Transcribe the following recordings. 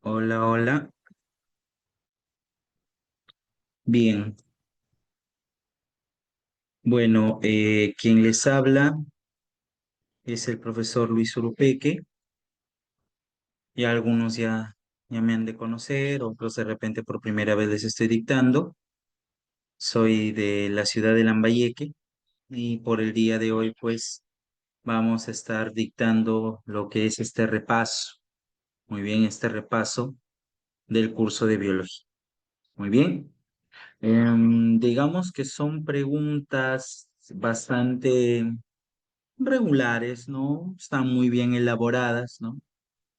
Hola, hola. Bien. Bueno, quien les habla es el profesor Luis Urupeque. Y algunos ya me han de conocer, otros de repente por primera vez les estoy dictando. Soy de la ciudad de Lambayeque y por el día de hoy pues vamos a estar dictando lo que es este repaso. Muy bien, este repaso del curso de biología. Muy bien. Digamos que son preguntas bastante regulares, ¿no? Están muy bien elaboradas, ¿no?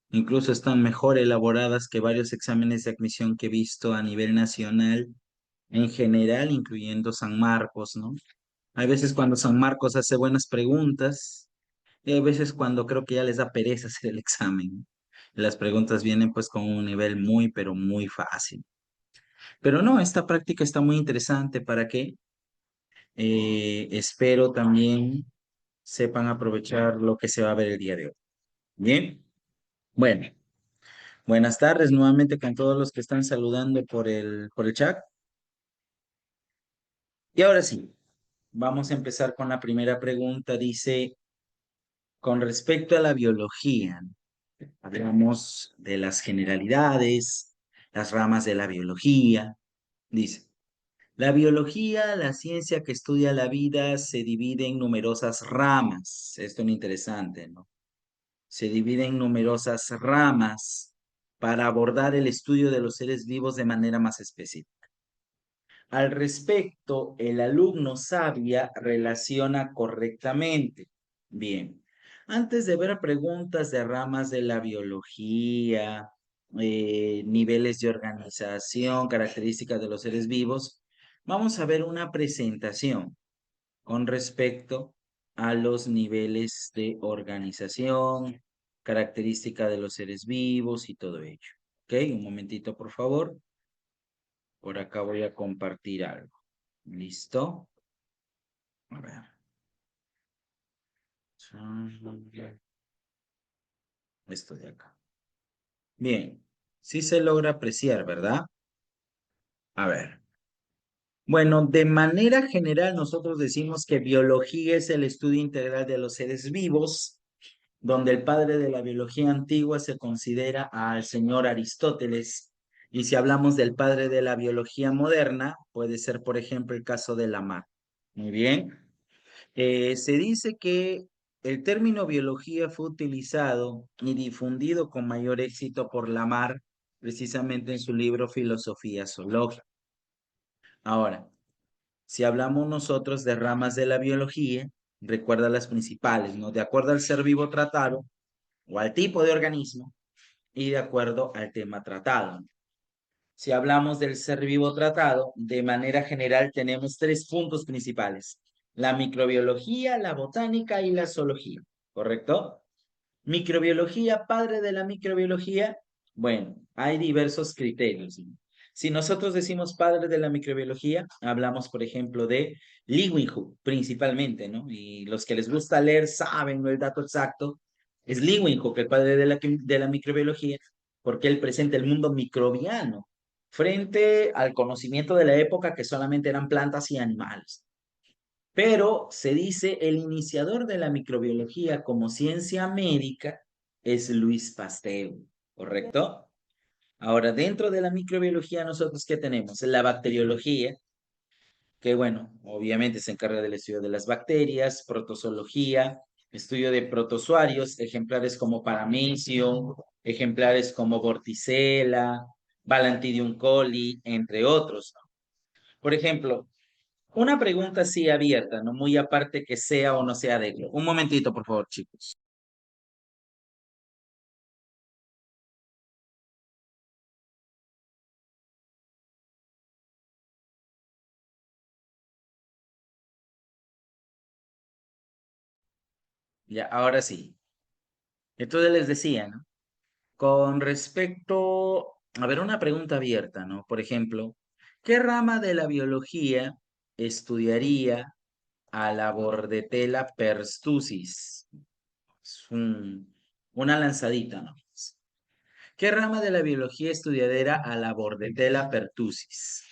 Incluso están mejor elaboradas que varios exámenes de admisión que he visto a nivel nacional, en general, incluyendo San Marcos, ¿no? Hay veces cuando San Marcos hace buenas preguntas, y hay veces cuando creo que ya les da pereza hacer el examen. Las preguntas vienen pues con un nivel muy, pero muy fácil. Pero no, esta práctica está muy interesante para que espero también sepan aprovechar lo que se va a ver el día de hoy. Bien, bueno, buenas tardes nuevamente con todos los que están saludando por el chat. Y ahora sí, vamos a empezar con la primera pregunta. Dice, con respecto a la biología, hablamos de las generalidades, las ramas de la biología. Dice, la biología, la ciencia que estudia la vida, se divide en numerosas ramas. Esto es interesante, ¿no? Se divide en numerosas ramas para abordar el estudio de los seres vivos de manera más específica. Al respecto, el alumno sabia relaciona correctamente. Bien, antes de ver preguntas de ramas de la biología, niveles de organización, características de los seres vivos, vamos a ver una presentación con respecto a los niveles de organización, característica de los seres vivos y todo ello. Ok, un momentito, por favor. Por acá voy a compartir algo. ¿Listo? A ver. Esto de acá. Bien. Sí se logra apreciar, ¿verdad? A ver. Bueno, de manera general nosotros decimos que biología es el estudio integral de los seres vivos, donde el padre de la biología antigua se considera al señor Aristóteles. Y si hablamos del padre de la biología moderna, puede ser, por ejemplo, el caso de Lamarck. Muy bien. Se dice que el término biología fue utilizado y difundido con mayor éxito por Lamarck, precisamente en su libro Filosofía Zoológica. Ahora, si hablamos nosotros de ramas de la biología, recuerda las principales, ¿no? De acuerdo al ser vivo tratado o al tipo de organismo y de acuerdo al tema tratado. Si hablamos del ser vivo tratado, de manera general tenemos tres puntos principales: la microbiología, la botánica y la zoología, ¿correcto? Microbiología, padre de la microbiología. Bueno, hay diversos criterios. Si nosotros decimos padre de la microbiología, hablamos, por ejemplo, de Leeuwenhoek, principalmente, ¿no? Y los que les gusta leer saben, ¿no? El dato exacto. Es Leeuwenhoek, el padre de la microbiología, porque él presenta el mundo microbiano frente al conocimiento de la época que solamente eran plantas y animales. Pero se dice el iniciador de la microbiología como ciencia médica es Luis Pasteur, ¿correcto? Ahora, dentro de la microbiología, nosotros ¿qué tenemos? La bacteriología, que bueno, obviamente se encarga del estudio de las bacterias, protozoología, estudio de protozoarios, ejemplares como Paramecium, ejemplares como Vorticella, Balantidium coli, entre otros, ¿no? Por ejemplo, una pregunta así abierta, no muy aparte que sea o no sea de... Un momentito, por favor, chicos. Ya, ahora sí. Entonces les decía, ¿no? Con respecto, a ver, una pregunta abierta, ¿no? Por ejemplo, ¿qué rama de la biología estudiaría a la Bordetella pertussis? Es una lanzadita, ¿no? ¿Qué rama de la biología estudiadera a la Bordetella pertussis?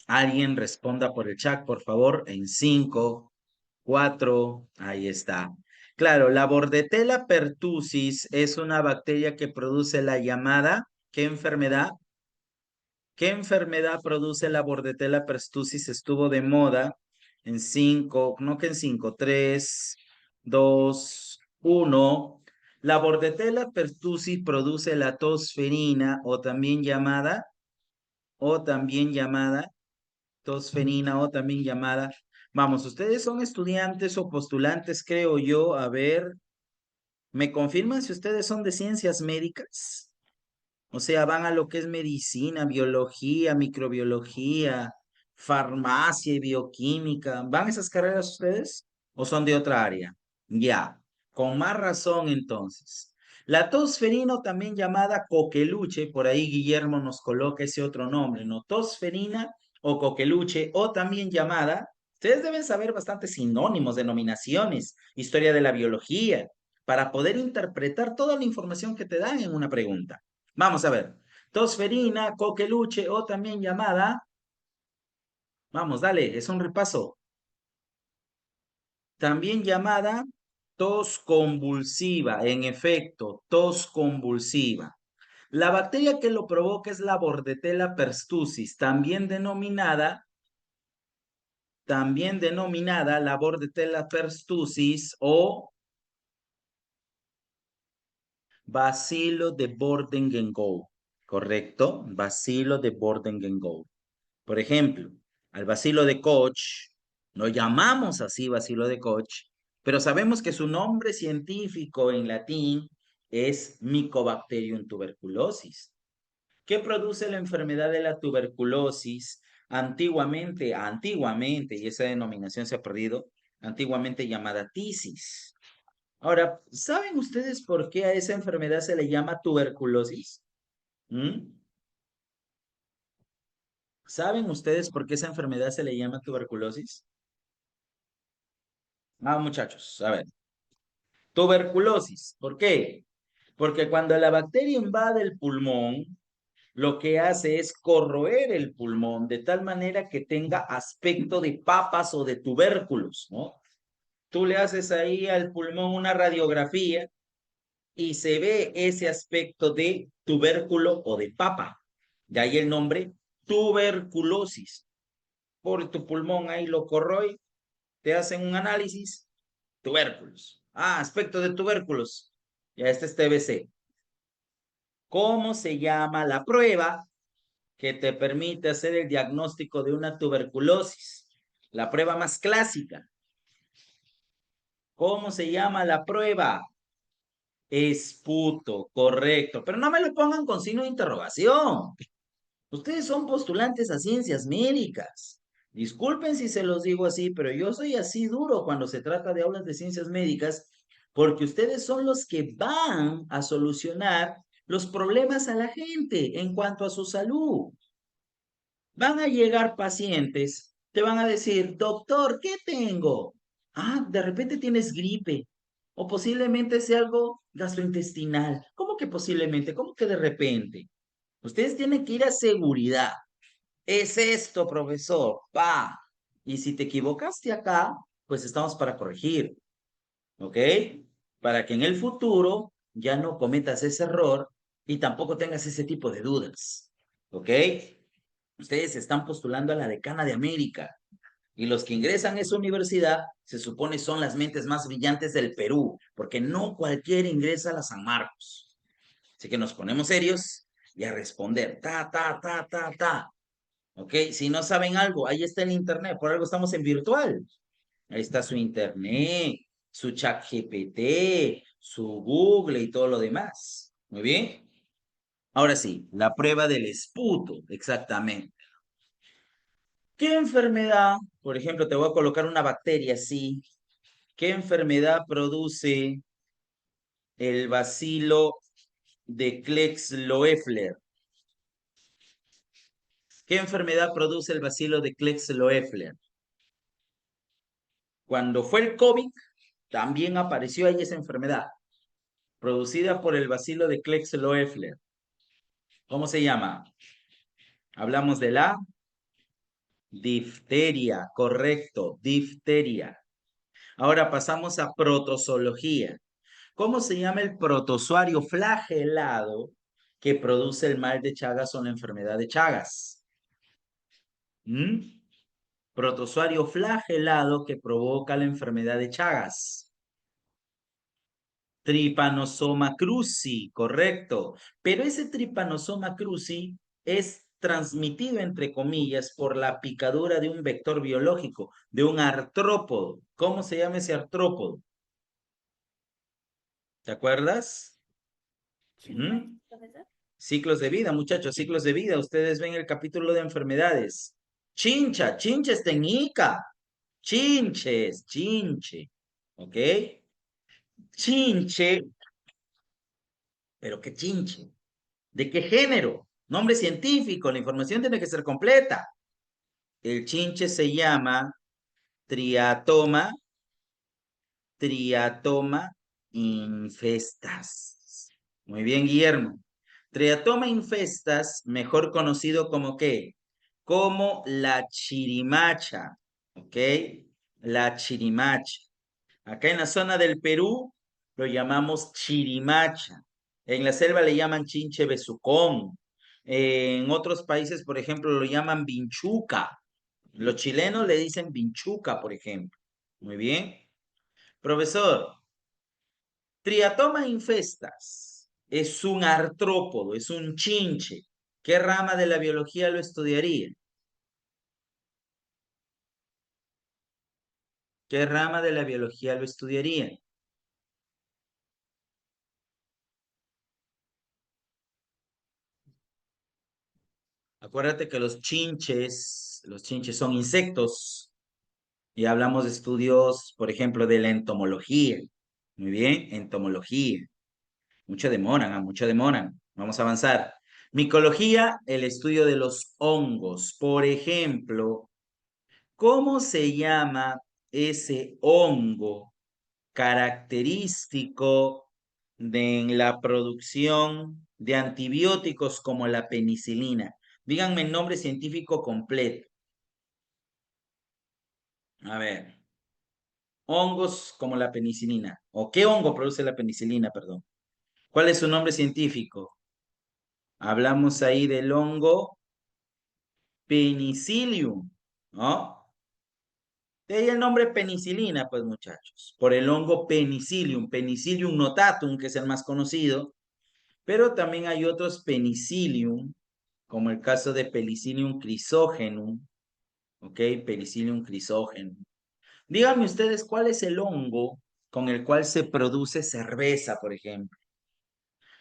Alguien responda por el chat, por favor, en 5, 4, ahí está. Claro, la Bordetella pertussis es una bacteria que produce la llamada, ¿qué enfermedad? ¿Qué enfermedad produce la Bordetella pertussis? Estuvo de moda en 5, no que en 5, 3, 2, 1. La Bordetella pertussis produce la tosferina o también llamada tosferina o también llamada. Vamos, ustedes son estudiantes o postulantes, creo yo. A ver, ¿me confirman si ustedes son de ciencias médicas? O sea, van a lo que es medicina, biología, microbiología, farmacia y bioquímica. ¿Van esas carreras ustedes? ¿O son de otra área? Ya, con más razón entonces. La tosferina, o también llamada coqueluche, por ahí Guillermo nos coloca ese otro nombre, ¿no? Tosferina o coqueluche, o también llamada, ustedes deben saber bastantes sinónimos, denominaciones, historia de la biología, para poder interpretar toda la información que te dan en una pregunta. Vamos a ver. Tosferina, coqueluche, o también llamada, vamos, dale, es un repaso. También llamada tos convulsiva, en efecto, tos convulsiva. La bacteria que lo provoca es la Bordetella pertussis, también denominada la Bordetella pertussis o bacilo de Borden-Gengow, ¿correcto? Bacilo de Borden-Gengow. Por ejemplo, al bacilo de Koch, lo llamamos así bacilo de Koch, pero sabemos que su nombre científico en latín es Mycobacterium tuberculosis. ¿Qué produce la enfermedad de la tuberculosis? Antiguamente, y esa denominación se ha perdido, antiguamente llamada tisis. Ahora, ¿saben ustedes por qué a esa enfermedad se le llama tuberculosis? ¿Mm? ¿Saben ustedes por qué esa enfermedad se le llama tuberculosis? Ah, muchachos, a ver. Tuberculosis, ¿por qué? Porque cuando la bacteria invade el pulmón, lo que hace es corroer el pulmón de tal manera que tenga aspecto de papas o de tubérculos, ¿no? Tú le haces ahí al pulmón una radiografía y se ve ese aspecto de tubérculo o de papa. De ahí el nombre tuberculosis. Por tu pulmón ahí lo corroe, te hacen un análisis, tubérculos. Ah, aspecto de tubérculos. Ya este es TBC. ¿Cómo se llama la prueba que te permite hacer el diagnóstico de una tuberculosis? La prueba más clásica. ¿Cómo se llama la prueba? Esputo, correcto. Pero no me lo pongan con signo de interrogación. Ustedes son postulantes a ciencias médicas. Disculpen si se los digo así, pero yo soy así duro cuando se trata de aulas de ciencias médicas, porque ustedes son los que van a solucionar los problemas a la gente en cuanto a su salud. Van a llegar pacientes, te van a decir, doctor, ¿qué tengo? Ah, de repente tienes gripe o posiblemente sea algo gastrointestinal. ¿Cómo que posiblemente? ¿Cómo que de repente? Ustedes tienen que ir a seguridad. Es esto, profesor. Pa. Y si te equivocaste acá, pues estamos para corregir. ¿Ok? Para que en el futuro ya no cometas ese error y tampoco tengas ese tipo de dudas. ¿Ok? Ustedes se están postulando a la decana de América y los que ingresan a esa universidad se supone son las mentes más brillantes del Perú, porque no cualquiera ingresa a la San Marcos. Así que nos ponemos serios y a responder, ta. ¿Ok? Si no saben algo, ahí está el internet, por algo estamos en virtual. Ahí está su internet, su chat GPT, su Google y todo lo demás. Muy bien. Ahora sí, la prueba del esputo, exactamente. ¿Qué enfermedad, por ejemplo, te voy a colocar una bacteria así, qué enfermedad produce el bacilo de Klex-Loeffler? ¿Qué enfermedad produce el bacilo de Klex-Loeffler? Cuando fue el COVID, también apareció ahí esa enfermedad. producida por el bacilo de Kleckse-Loeffler. ¿Cómo se llama? Hablamos de la difteria, correcto, difteria. Ahora pasamos a protozoología. ¿Cómo se llama el protozoario flagelado que produce el mal de Chagas o la enfermedad de Chagas? ¿Mm? Protozoario flagelado que provoca la enfermedad de Chagas. Trypanosoma cruzi, correcto. Pero ese Trypanosoma cruzi es transmitido, entre comillas, por la picadura de un vector biológico, de un artrópodo. ¿Cómo se llama ese artrópodo? ¿Te acuerdas? ¿Mm? Ciclos de vida, muchachos, ciclos de vida. Ustedes ven el capítulo de enfermedades. Chincha, chinches teñica. Chinches, chinche. ¿Ok? Chinche, pero ¿qué chinche? ¿De qué género? Nombre científico, la información tiene que ser completa. El chinche se llama Triatoma, Triatoma infestas. Muy bien, Guillermo. Triatoma infestas, mejor conocido como ¿qué? Como la chirimacha, ¿ok? La chirimacha. Acá en la zona del Perú lo llamamos chirimacha. En la selva le llaman chinche besucón. En otros países, por ejemplo, lo llaman vinchuca. Los chilenos le dicen vinchuca, por ejemplo. Muy bien. Profesor, Triatoma infestas es un artrópodo, es un chinche. ¿Qué rama de la biología lo estudiaría? ¿Qué rama de la biología lo estudiaría? Acuérdate que los chinches son insectos y hablamos de estudios, por ejemplo, de la entomología. Muy bien, entomología. Mucho demoran, mucho demoran. Vamos a avanzar. Micología, el estudio de los hongos. Por ejemplo, ¿cómo se llama ese hongo característico de la producción de antibióticos como la penicilina? Díganme el nombre científico completo. A ver, hongos como la penicilina. ¿O qué hongo produce la penicilina, perdón? ¿Cuál es su nombre científico? Hablamos ahí del hongo penicillium, ¿no? De ahí el nombre penicilina, pues muchachos, por el hongo penicillium, Penicillium notatum, que es el más conocido, pero también hay otros penicillium, como el caso de Penicillium crisogenum, ¿ok? Penicillium crisogenum. Díganme ustedes cuál es el hongo con el cual se produce cerveza, por ejemplo.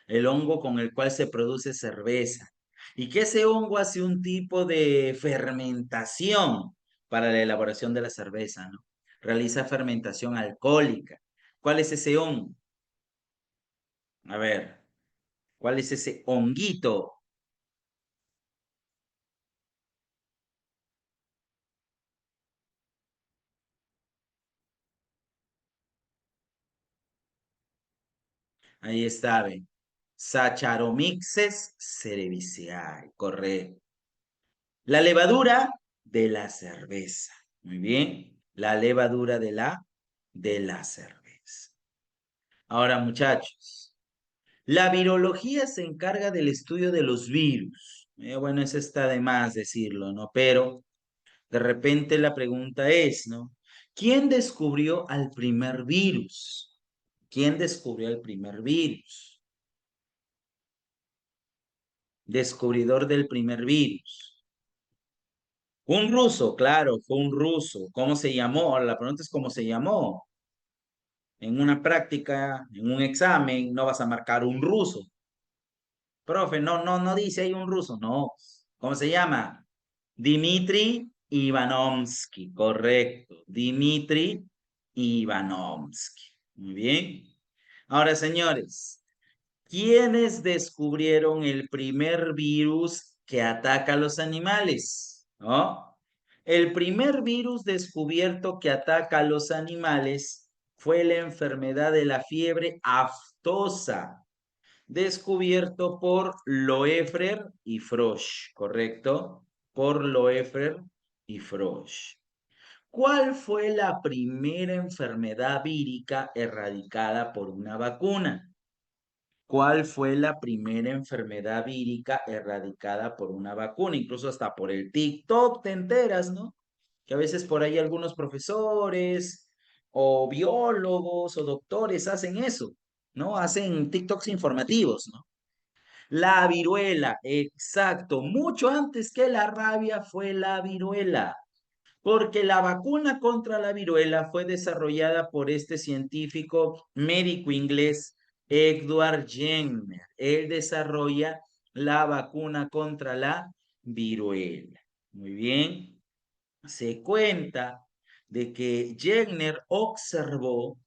El hongo con el cual se produce cerveza. Y que ese hongo hace un tipo de fermentación para la elaboración de la cerveza, ¿no? Realiza fermentación alcohólica. ¿Cuál es ese hongo? A ver, ¿cuál es ese honguito? Ahí está, ¿ven? Saccharomyces cerevisiae, correcto. La levadura de la cerveza. Muy bien. La levadura de la cerveza. Ahora, muchachos, la virología se encarga del estudio de los virus. Bueno, eso está de más decirlo, ¿no? Pero de repente la pregunta es, ¿no? ¿Quién descubrió al primer virus? ¿Quién descubrió el primer virus? Descubridor del primer virus. Un ruso, claro, fue un ruso. ¿Cómo se llamó? Ahora la pregunta es cómo se llamó. En una práctica, en un examen, no vas a marcar un ruso. Profe, no dice ahí un ruso, no. ¿Cómo se llama? Dmitri Ivanovsky, correcto. Dmitri Ivanovsky. Muy bien. Ahora, señores, ¿quiénes descubrieron el primer virus que ataca a los animales? ¿No? El primer virus descubierto que ataca a los animales fue la enfermedad de la fiebre aftosa. lactosa, descubierto por Loeffler y Frosch, ¿correcto? Por Loeffler y Frosch. ¿Cuál fue la primera enfermedad vírica erradicada por una vacuna? ¿Cuál fue la primera enfermedad vírica erradicada por una vacuna? Incluso hasta por el TikTok te enteras, ¿no? Que a veces por ahí algunos profesores o biólogos o doctores hacen eso, ¿no? Hacen TikToks informativos, ¿no? La viruela, exacto. Mucho antes que la rabia fue la viruela. Porque la vacuna contra la viruela fue desarrollada por este científico médico inglés, Edward Jenner. Él desarrolla la vacuna contra la viruela. Muy bien. Se cuenta de que Jenner observó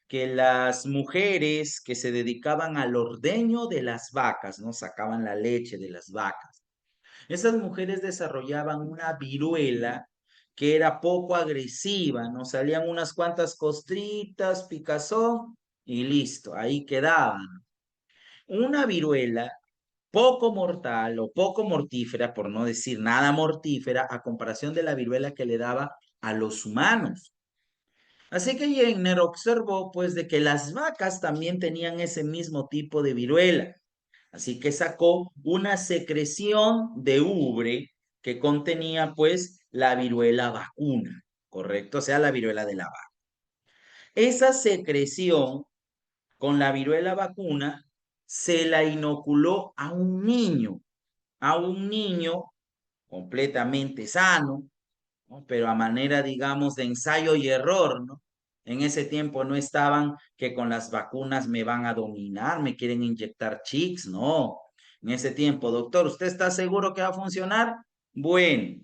que las mujeres que se dedicaban al ordeño de las vacas, ¿no? Sacaban la leche de las vacas. Esas mujeres desarrollaban una viruela que era poco agresiva, ¿no? Salían unas cuantas costritas, picazón y listo, ahí quedaban. Una viruela poco mortal o poco mortífera, por no decir nada mortífera, a comparación de la viruela que le daba a los humanos. Así que Jenner observó pues de que las vacas también tenían ese mismo tipo de viruela. Así que sacó una secreción de ubre que contenía pues la viruela vacuna, ¿correcto? O sea, la viruela de la vaca. Esa secreción con la viruela vacuna se la inoculó a un niño completamente sano, ¿no? Pero a manera, digamos, de ensayo y error, ¿no? En ese tiempo no estaban que con las vacunas me van a dominar, me quieren inyectar chips, no. En ese tiempo, doctor, ¿usted está seguro que va a funcionar? Bueno,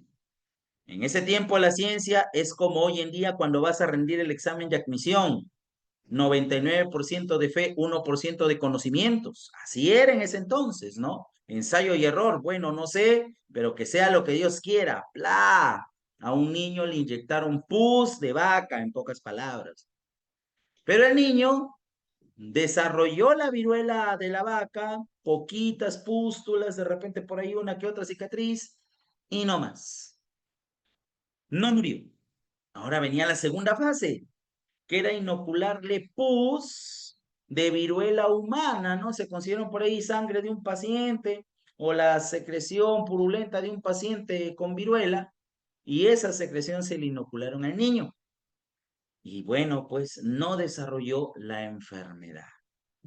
en ese tiempo la ciencia es como hoy en día cuando vas a rendir el examen de admisión. 99% de fe, 1% de conocimientos. Así era en ese entonces, ¿no? Ensayo y error, bueno, no sé, pero que sea lo que Dios quiera. ¡Pla! A un niño le inyectaron pus de vaca, en pocas palabras. Pero el niño desarrolló la viruela de la vaca, poquitas pústulas, de repente por ahí una que otra cicatriz, y no más. No murió. Ahora venía la segunda fase, que era inocularle pus de viruela humana, ¿no? Se consiguieron por ahí sangre de un paciente o la secreción purulenta de un paciente con viruela y esa secreción se le inocularon al niño. Y bueno, pues no desarrolló la enfermedad.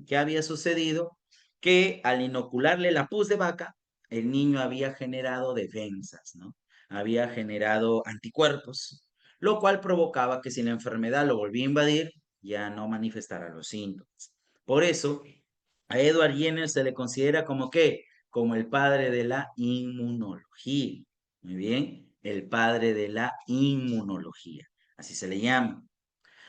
¿Qué había sucedido? Que al inocularle la pus de vaca, el niño había generado defensas, ¿no? Había generado anticuerpos, lo cual provocaba que si la enfermedad lo volvía a invadir, ya no manifestara los síntomas. Por eso, a Edward Jenner se le considera como ¿qué? Como el padre de la inmunología. Muy bien, el padre de la inmunología. Así se le llama.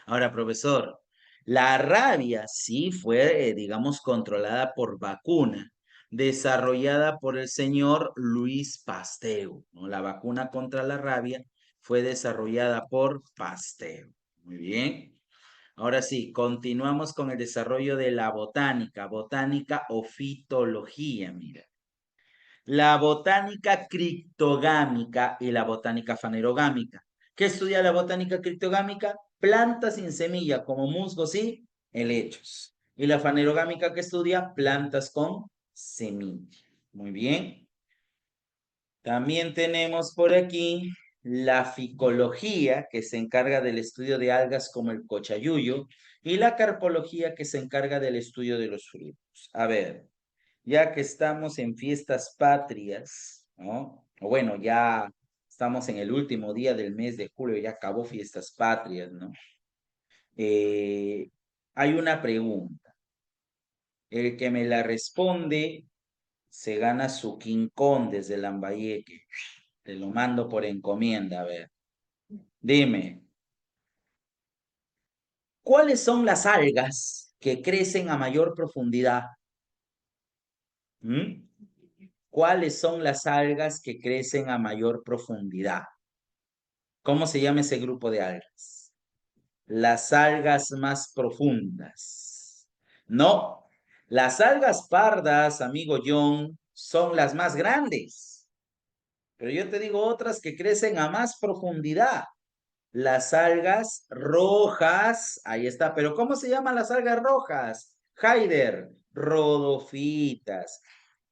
Ahora, profesor, la rabia sí fue, digamos, controlada por vacuna, desarrollada por el señor Luis Pasteur, ¿no? La vacuna contra la rabia fue desarrollada por Pasteur. Muy bien. Ahora sí, continuamos con el desarrollo de la botánica, botánica o fitología, mira. La botánica criptogámica y la botánica fanerogámica. ¿Qué estudia la botánica criptogámica? Plantas sin semilla, como musgos y helechos. Y la fanerogámica que estudia plantas con semilla. Muy bien. También tenemos por aquí la ficología, que se encarga del estudio de algas como el cochayuyo, y la carpología, que se encarga del estudio de los frutos. A ver, ya que estamos en fiestas patrias, ¿no? O bueno, ya estamos en el último día del mes de julio, ya acabó fiestas patrias, ¿no? Eh, Hay una pregunta. El que me la responde se gana su King Kong desde Lambayeque. Te lo mando por encomienda, a ver. Dime, ¿cuáles son las algas que crecen a mayor profundidad? ¿Mm? ¿Cuáles son las algas que crecen a mayor profundidad? ¿Cómo se llama ese grupo de algas? Las algas más profundas. No, Las algas pardas, amigo John, son las más grandes. Pero yo te digo otras que crecen a más profundidad. Las algas rojas, ahí está. Pero ¿cómo se llaman las algas rojas? Haider, rodofitas.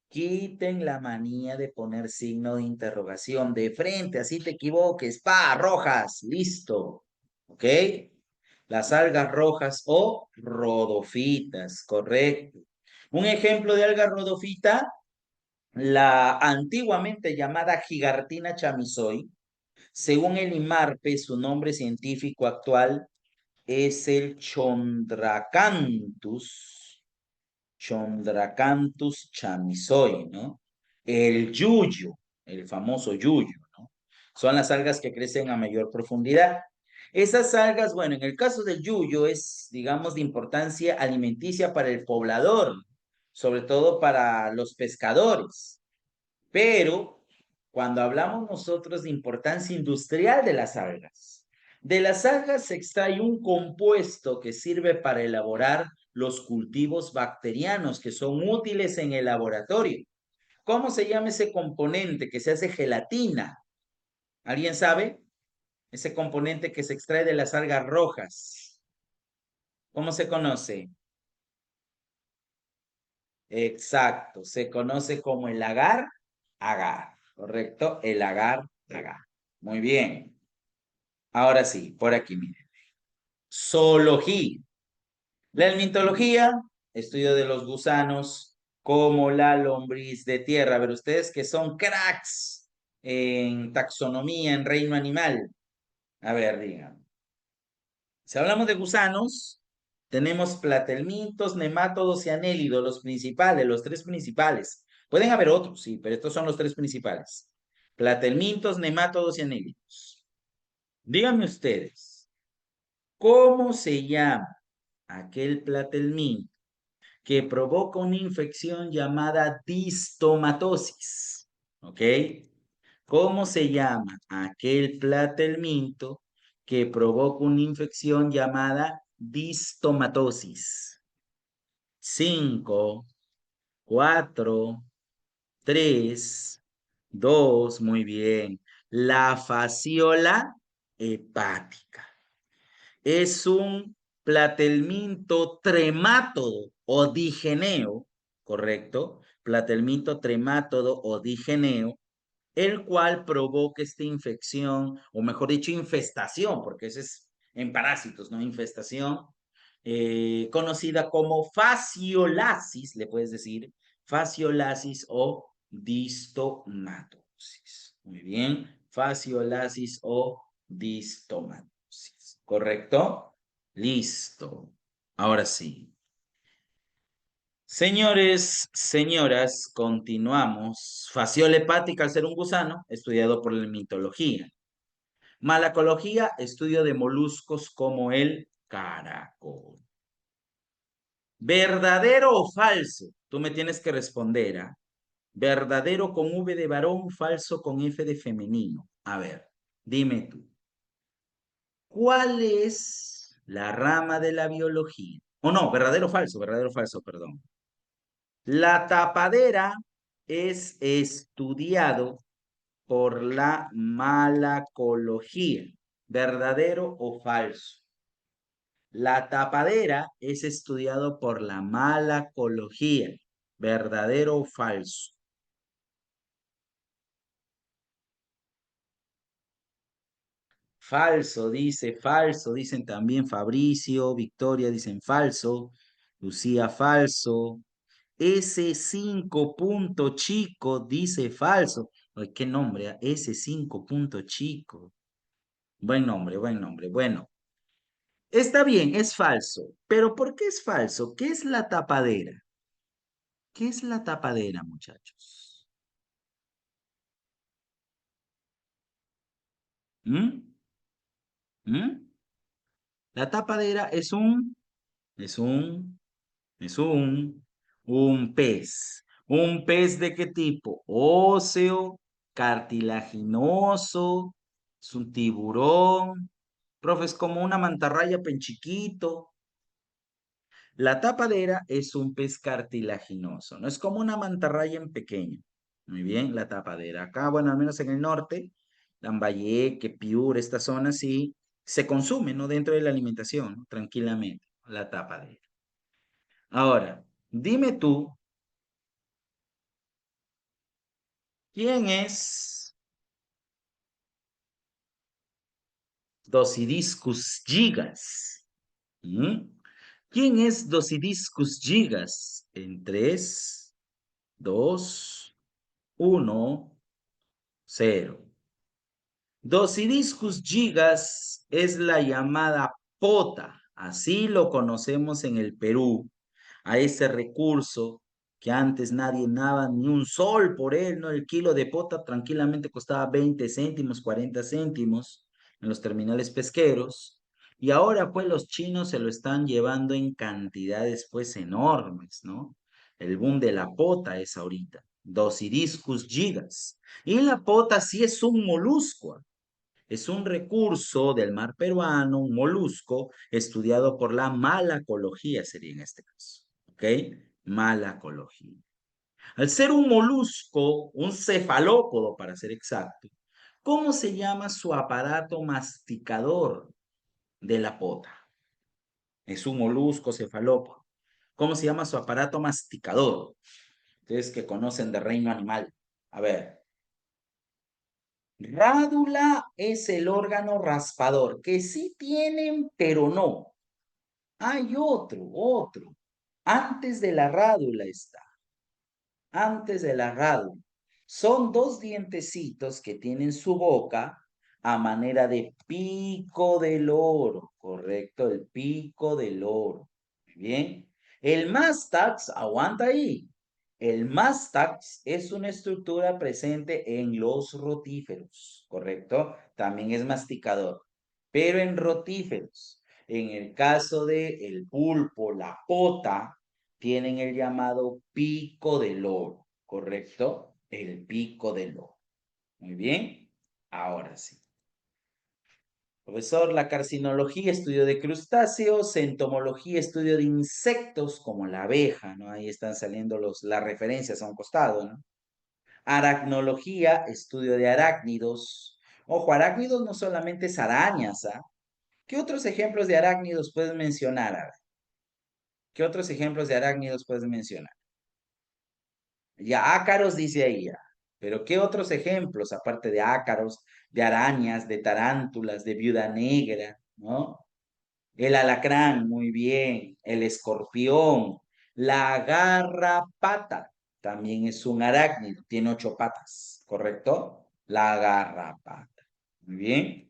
Quiten la manía de poner signo de interrogación de frente, así te equivoques. Pa, rojas, listo. ¿Ok? Las algas rojas o rodofitas, correcto. Un ejemplo de alga rodofita, la antiguamente llamada Gigartina chamisoy, según el IMARPE, su nombre científico actual es el Chondracanthus chamisoy, ¿no? El yuyo, el famoso yuyo, ¿no? Son las algas que crecen a mayor profundidad. Esas algas, bueno, en el caso del yuyo es, digamos, de importancia alimenticia para el poblador, sobre todo para los pescadores. Pero cuando hablamos nosotros de importancia industrial de las algas se extrae un compuesto que sirve para elaborar los cultivos bacterianos que son útiles en el laboratorio. ¿Cómo se llama ese componente que se hace gelatina? ¿Alguien sabe? Ese componente que se extrae de las algas rojas. ¿Cómo se conoce? Exacto, se conoce como el agar, ¿correcto? El agar. Muy bien. Ahora sí, por aquí, miren. Zoología. La hermitología, estudio de los gusanos como la lombriz de tierra. A ver, ustedes que son cracks en taxonomía, en reino animal. A ver, digan. Si hablamos de gusanos, tenemos platelmintos, nemátodos y anélidos, los principales, los tres principales. Pueden haber otros, sí, pero estos son los tres principales. Platelmintos, nemátodos y anélidos. Díganme ustedes, ¿cómo se llama aquel platelminto que provoca una infección llamada distomatosis? ¿Ok? ¿Cómo se llama aquel platelminto que provoca una infección llamada distomatosis? 5, 4, 3, 2, muy bien. La fasciola hepática es un platelminto tremátodo o digeneo, ¿correcto? Platelminto tremátodo o digeneo, el cual provoca esta infección, o mejor dicho, infestación, porque ese es en parásitos, ¿no? Infestación, conocida como fasciolasis, le puedes decir, fasciolasis o distomatosis. Muy bien, fasciolasis o distomatosis, ¿correcto? Listo. Ahora sí. Señores, señoras, continuamos. Fasciola hepática al ser un gusano, estudiado por la mitología. Malacología, estudio de moluscos como el caracol. ¿Verdadero o falso? Tú me tienes que responder, ¿ah? ¿Verdadero con V de varón, falso con F de femenino? A ver, dime tú. ¿Cuál es la rama de la biología? O no, verdadero o falso, perdón. La tapadera es estudiado por la malacología. ¿Verdadero o falso? La tapadera es estudiado por la malacología. ¿Verdadero o falso? Falso, dicen también Fabricio, Victoria dicen falso, Lucía falso, ese 5 punto chico dice falso. Ay, qué nombre, ¿ah? Ese 5 punto chico. Buen nombre, buen nombre. Bueno, está bien, es falso. Pero ¿por qué es falso? ¿Qué es la tapadera? ¿Qué es la tapadera, muchachos? ¿Mm? ¿Mm? La tapadera es un, un pez. ¿Un pez de qué tipo? Óseo, cartilaginoso, es un tiburón. Profe, es como una mantarraya pen chiquito. La tapadera es un pez cartilaginoso, ¿no? Es como una mantarraya en pequeño. Muy bien, la tapadera. Acá, bueno, al menos en el norte, Lambayeque, Piura, esta zona sí, se consume, ¿no? Dentro de la alimentación, ¿no? Tranquilamente, la tapadera. Ahora, dime tú, ¿quién es Dosidiscus gigas? ¿Mm? ¿Quién es Dosidiscus gigas? En 3, 2, 1, 0. Dosidiscus gigas es la llamada pota, así lo conocemos en el Perú, a ese recurso que antes nadie daba ni un sol por él, ¿no? El kilo de pota tranquilamente costaba 20 céntimos, 40 céntimos en los terminales pesqueros, y ahora pues los chinos se lo están llevando en cantidades pues enormes, ¿no? El boom de la pota es ahorita, Dosidiscus gigas. Y la pota sí es un molusco, es un recurso del mar peruano, un molusco, estudiado por la malacología, sería en este caso. ¿Ok? Malacología. Al ser un molusco, un cefalópodo para ser exacto, ¿cómo se llama su aparato masticador de la pota? Es un molusco cefalópodo. ¿Cómo se llama su aparato masticador? Ustedes que conocen de reino animal. A ver, rádula es el órgano raspador, que sí tienen, pero no. Hay otro. Antes de la rádula está, antes de la rádula. Son dos dientecitos que tienen su boca a manera de pico del oro, correcto, el pico del oro. Muy bien. El mástax, aguanta ahí. El mástax es una estructura presente en los rotíferos, correcto. También es masticador, pero en rotíferos. En el caso de el pulpo, la pota, tienen el llamado pico del oro, ¿correcto? El pico del oro. Muy bien, ahora sí. Profesor, la carcinología, estudio de crustáceos, entomología, estudio de insectos como la abeja, ¿no? Ahí están saliendo las referencias a un costado, ¿no? Aracnología, estudio de arácnidos. Ojo, arácnidos no solamente es arañas, ¿ah? ¿Qué otros ejemplos de arácnidos puedes mencionar? A ver, ¿qué otros ejemplos de arácnidos puedes mencionar? Ya ácaros dice ahí ya. Pero ¿qué otros ejemplos, aparte de ácaros, de arañas, de tarántulas, de viuda negra, ¿no? El alacrán, muy bien. El escorpión. La garrapata también es un arácnido, tiene 8 patas, ¿correcto? La garrapata. Muy bien.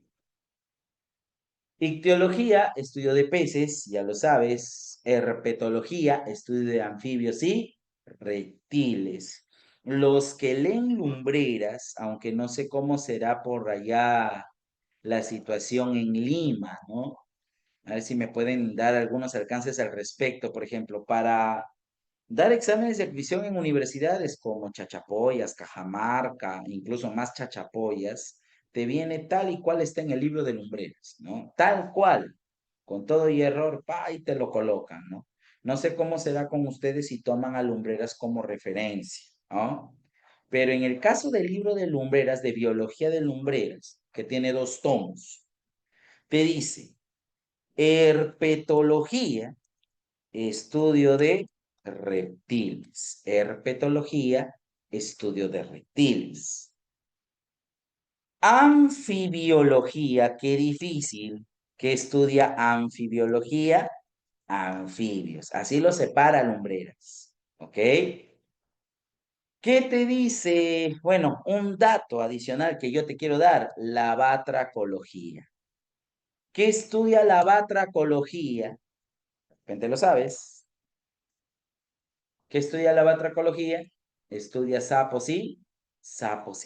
Ictiología, estudio de peces, ya lo sabes. Herpetología, estudio de anfibios y reptiles. Los que leen lumbreras, aunque no sé cómo será por allá la situación en Lima, ¿no? A ver si me pueden dar algunos alcances al respecto, por ejemplo, para dar exámenes de admisión en universidades como Chachapoyas, Cajamarca, incluso más Chachapoyas, te viene tal y cual está en el libro de Lumbreras, ¿no? Tal cual, con todo y error, pa, y te lo colocan, ¿no? No sé cómo será con ustedes si toman a Lumbreras como referencia, ¿no? Pero en el caso del libro de Lumbreras, de Biología de Lumbreras, que tiene 2 tomos, te dice herpetología, estudio de reptiles. Herpetología, estudio de reptiles. Anfibiología, qué difícil. ¿Qué estudia anfibiología? Anfibios. Así lo separa Lumbreras. ¿Ok? ¿Qué te dice? Bueno, un dato adicional que yo te quiero dar, la batracología. ¿Qué estudia la batracología? De repente lo sabes. ¿Qué estudia la batracología? Estudia sapos y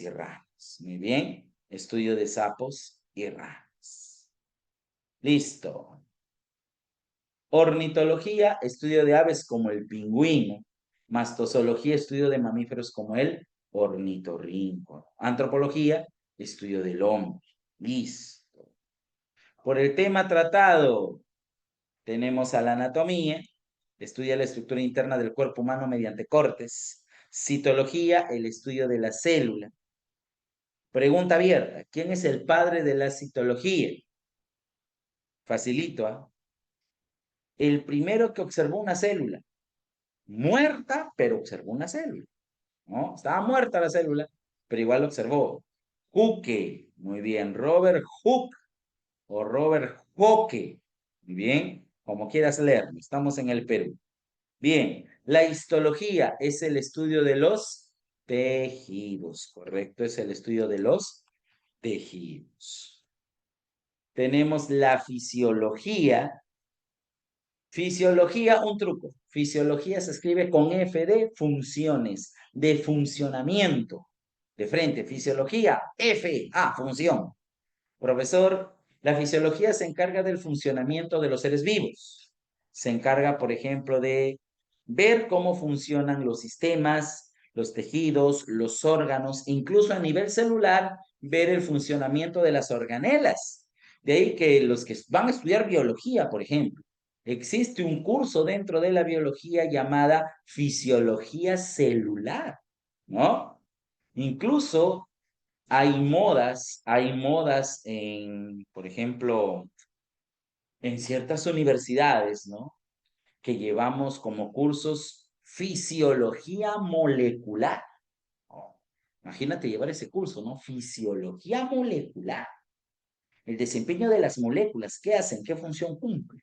ranas. Muy bien. Estudio de sapos y ranas. Listo. Ornitología, estudio de aves como el pingüino. Mastozoología, estudio de mamíferos como el ornitorrinco. Antropología, estudio del hombre. Listo. Por el tema tratado, tenemos a la anatomía, estudia la estructura interna del cuerpo humano mediante cortes. Citología, el estudio de la célula. Pregunta abierta, ¿quién es el padre de la citología? Facilito, ¿ah? El primero que observó una célula, muerta, pero observó una célula, ¿no? Estaba muerta la célula, pero igual observó. Hooke, muy bien, Robert Hooke o Robert Hooke, muy bien, como quieras leerlo, estamos en el Perú. Bien, la histología es el estudio de los tejidos, correcto, es el estudio de los tejidos. Tenemos la fisiología. Fisiología, un truco. Fisiología se escribe con F de funciones, de funcionamiento. De frente, fisiología, F, A, función. Profesor, la fisiología se encarga del funcionamiento de los seres vivos. Se encarga, por ejemplo, de ver cómo funcionan los sistemas, los tejidos, los órganos, incluso a nivel celular, ver el funcionamiento de las organelas. De ahí que los que van a estudiar biología, por ejemplo, existe un curso dentro de la biología llamada fisiología celular, ¿no? Incluso hay modas en, por ejemplo, en ciertas universidades, ¿no? Que llevamos como cursos fisiología molecular. Oh, imagínate llevar ese curso, ¿no? Fisiología molecular. El desempeño de las moléculas, ¿qué hacen? ¿Qué función cumplen?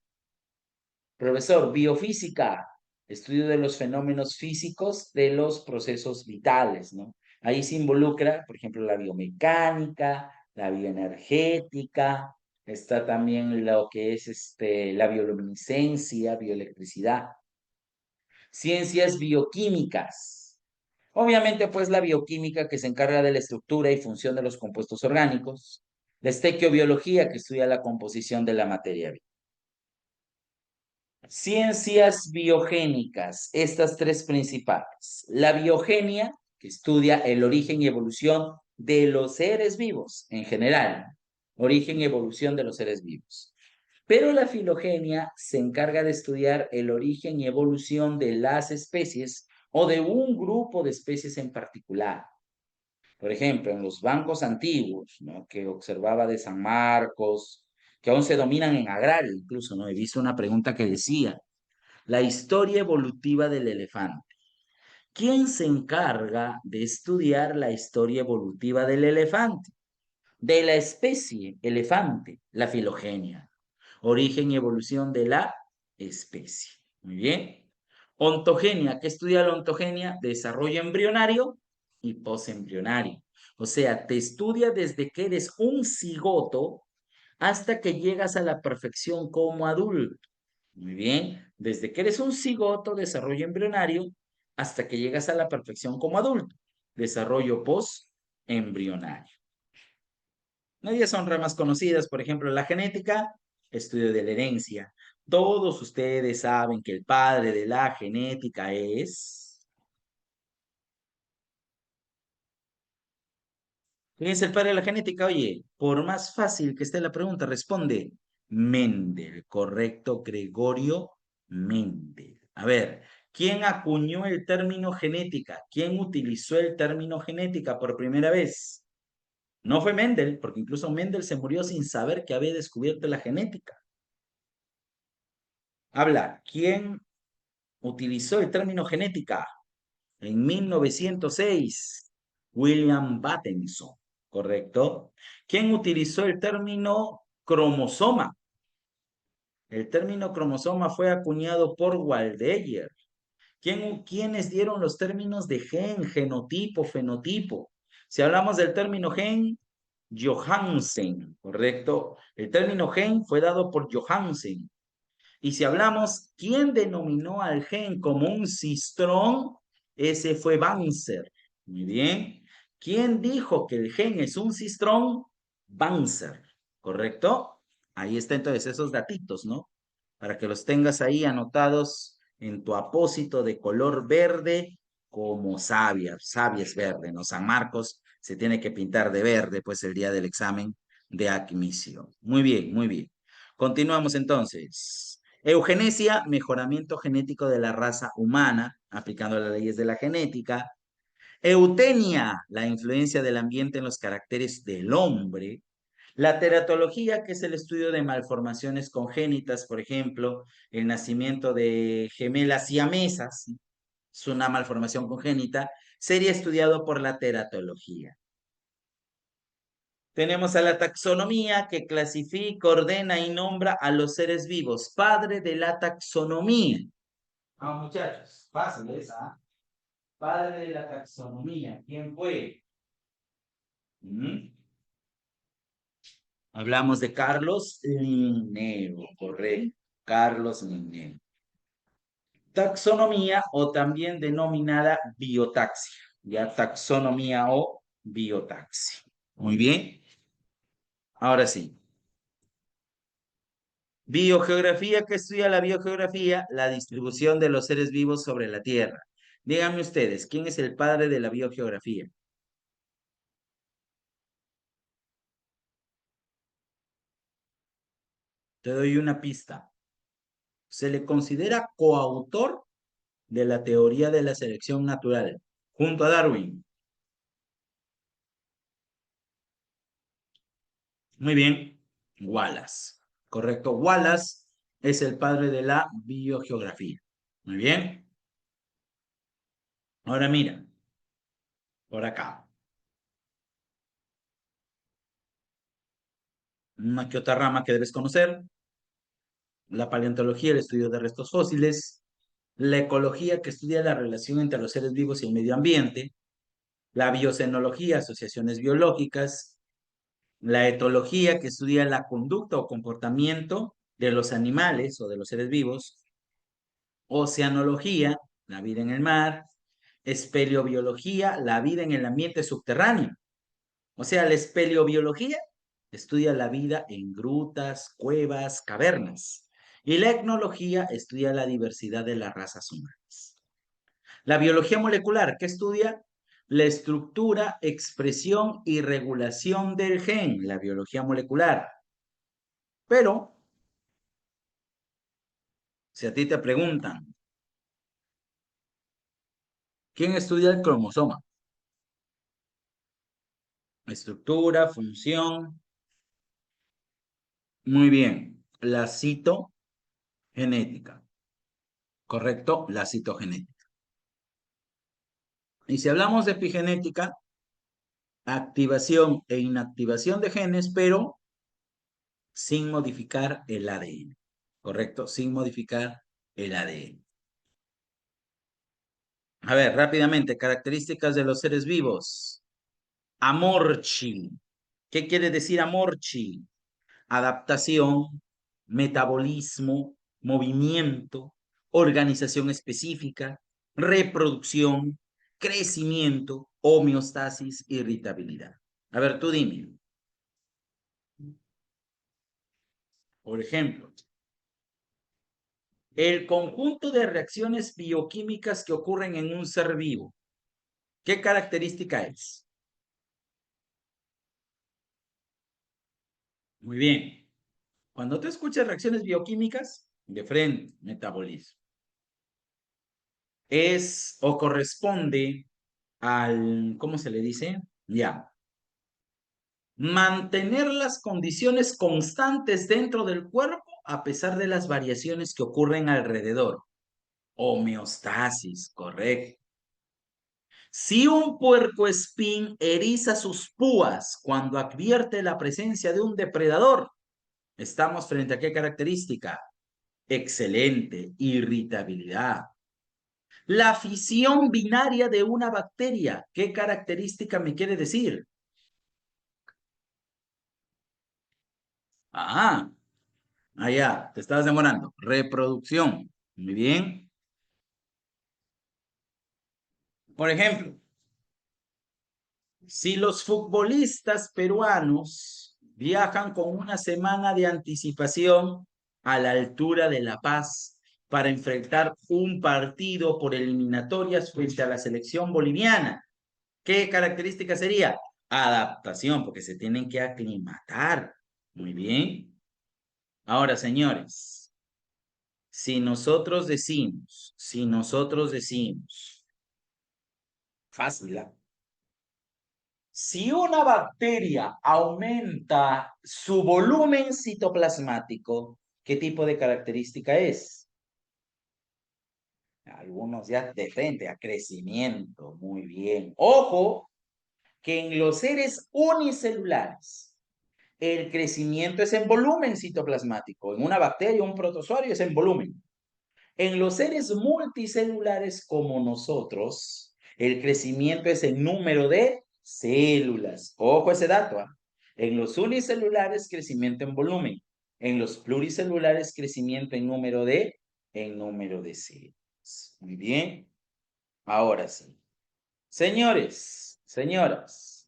Profesor, biofísica, estudio de los fenómenos físicos de los procesos vitales, ¿no? Ahí se involucra, por ejemplo, la biomecánica, la bioenergética, está también lo que es la bioluminiscencia, bioelectricidad. Ciencias bioquímicas. Obviamente, pues la bioquímica que se encarga de la estructura y función de los compuestos orgánicos. La estequiobiología que estudia la composición de la materia viva. Ciencias biogénicas, estas tres principales. La biogenia, que estudia el origen y evolución de los seres vivos en general. Origen y evolución de los seres vivos. Pero la filogenia se encarga de estudiar el origen y evolución de las especies o de un grupo de especies en particular. Por ejemplo, en los bancos antiguos, ¿no? Que observaba de San Marcos, que aún se dominan en agrario, incluso, ¿no? He visto una pregunta que decía, la historia evolutiva del elefante. ¿Quién se encarga de estudiar la historia evolutiva del elefante? De la especie elefante, la filogenia. Origen y evolución de la especie. Muy bien. Ontogenia, ¿qué estudia la ontogenia? Desarrollo embrionario y posembrionario. O sea, te estudia desde que eres un cigoto hasta que llegas a la perfección como adulto. Muy bien, desde que eres un cigoto, desarrollo embrionario, hasta que llegas a la perfección como adulto, desarrollo post-embrionario. Medias son ramas conocidas, por ejemplo, la genética, estudio de la herencia. Todos ustedes saben que el padre de la genética es... ¿Quién es el padre de la genética? Oye, por más fácil que esté la pregunta, responde Mendel, correcto, Gregorio Mendel. A ver, ¿quién acuñó el término genética? ¿Quién utilizó el término genética por primera vez? No fue Mendel, porque incluso Mendel se murió sin saber que había descubierto la genética. Habla, ¿quién utilizó el término genética? En 1906, William Bateson, ¿correcto? ¿Quién utilizó el término cromosoma? El término cromosoma fue acuñado por Waldeyer. ¿Quiénes dieron los términos de gen, genotipo, fenotipo? Si hablamos del término gen, Johansen, ¿correcto? El término gen fue dado por Johansen. Y si hablamos, ¿quién denominó al gen como un cistrón? Ese fue Banzer. Muy bien. ¿Quién dijo que el gen es un cistrón? Banzer. ¿Correcto? Ahí está entonces esos datitos, ¿no? Para que los tengas ahí anotados en tu apósito de color verde como savia. Savia es verde, ¿no? San Marcos se tiene que pintar de verde, pues el día del examen de admisión. Muy bien, muy bien. Continuamos entonces. Eugenesia, mejoramiento genético de la raza humana, aplicando las leyes de la genética. Eutenia, la influencia del ambiente en los caracteres del hombre. La teratología, que es el estudio de malformaciones congénitas, por ejemplo, el nacimiento de gemelas siamesas, es una malformación congénita, sería estudiado por la teratología. Tenemos a la taxonomía, que clasifica, ordena y nombra a los seres vivos. Padre de la taxonomía. Vamos, muchachos, fácil esa. Padre de la taxonomía, ¿quién fue? Hablamos de Carlos Linneo, correcto. Carlos Linneo. Taxonomía, o también denominada biotaxia. Ya, taxonomía o biotaxia. Muy bien. Ahora sí. Biogeografía, que estudia la biogeografía, la distribución de los seres vivos sobre la Tierra. Díganme ustedes, ¿quién es el padre de la biogeografía? Te doy una pista. Se le considera coautor de la teoría de la selección natural, junto a Darwin. Muy bien, Wallace. Correcto, Wallace es el padre de la biogeografía. Muy bien. Ahora mira, por acá. Una que otra rama que debes conocer. La paleontología, el estudio de restos fósiles. La ecología, que estudia la relación entre los seres vivos y el medio ambiente. La biocenología, asociaciones biológicas. La etología, que estudia la conducta o comportamiento de los animales o de los seres vivos. Oceanología, la vida en el mar. Espeleobiología, la vida en el ambiente subterráneo. O sea, la espeleobiología estudia la vida en grutas, cuevas, cavernas. Y la etnología estudia la diversidad de las razas humanas. La biología molecular, ¿qué estudia? La estructura, expresión y regulación del gen, la biología molecular. Pero, si a ti te preguntan, ¿quién estudia el cromosoma? Estructura, función. Muy bien. La citogenética. ¿Correcto? La citogenética. Y si hablamos de epigenética, activación e inactivación de genes, pero sin modificar el ADN. ¿Correcto? Sin modificar el ADN. A ver, rápidamente, características de los seres vivos. Amorchi. ¿Qué quiere decir amorchi? Adaptación, metabolismo, movimiento, organización específica, reproducción, crecimiento, homeostasis, irritabilidad. A ver, tú dime. Por ejemplo, el conjunto de reacciones bioquímicas que ocurren en un ser vivo. ¿Qué característica es? Muy bien. Cuando te escuchas reacciones bioquímicas, de frente, metabolismo. Es o corresponde al, ¿cómo se le dice? Ya. Mantener las condiciones constantes dentro del cuerpo a pesar de las variaciones que ocurren alrededor. Homeostasis, correcto. Si un puercoespín eriza sus púas cuando advierte la presencia de un depredador, estamos frente a qué característica. Excelente, irritabilidad. La fisión binaria de una bacteria, ¿qué característica me quiere decir? Ah, allá, te estabas demorando. Reproducción. Muy bien. Por ejemplo, si los futbolistas peruanos viajan con una semana de anticipación a la altura de La Paz para enfrentar un partido por eliminatorias frente a la selección boliviana, ¿qué característica sería? Adaptación, porque se tienen que aclimatar. Muy bien. Ahora, señores, si nosotros decimos, fácil, ¿ah? Si una bacteria aumenta su volumen citoplasmático, ¿qué tipo de característica es? Algunos ya de frente a crecimiento, muy bien. Ojo, que en los seres unicelulares, el crecimiento es en volumen citoplasmático. En una bacteria, un protozoario es en volumen. En los seres multicelulares como nosotros, el crecimiento es en número de células. Ojo ese dato, ¿ah? En los unicelulares, crecimiento en volumen. En los pluricelulares, crecimiento en número de células. Muy bien. Ahora sí. Señores, señoras,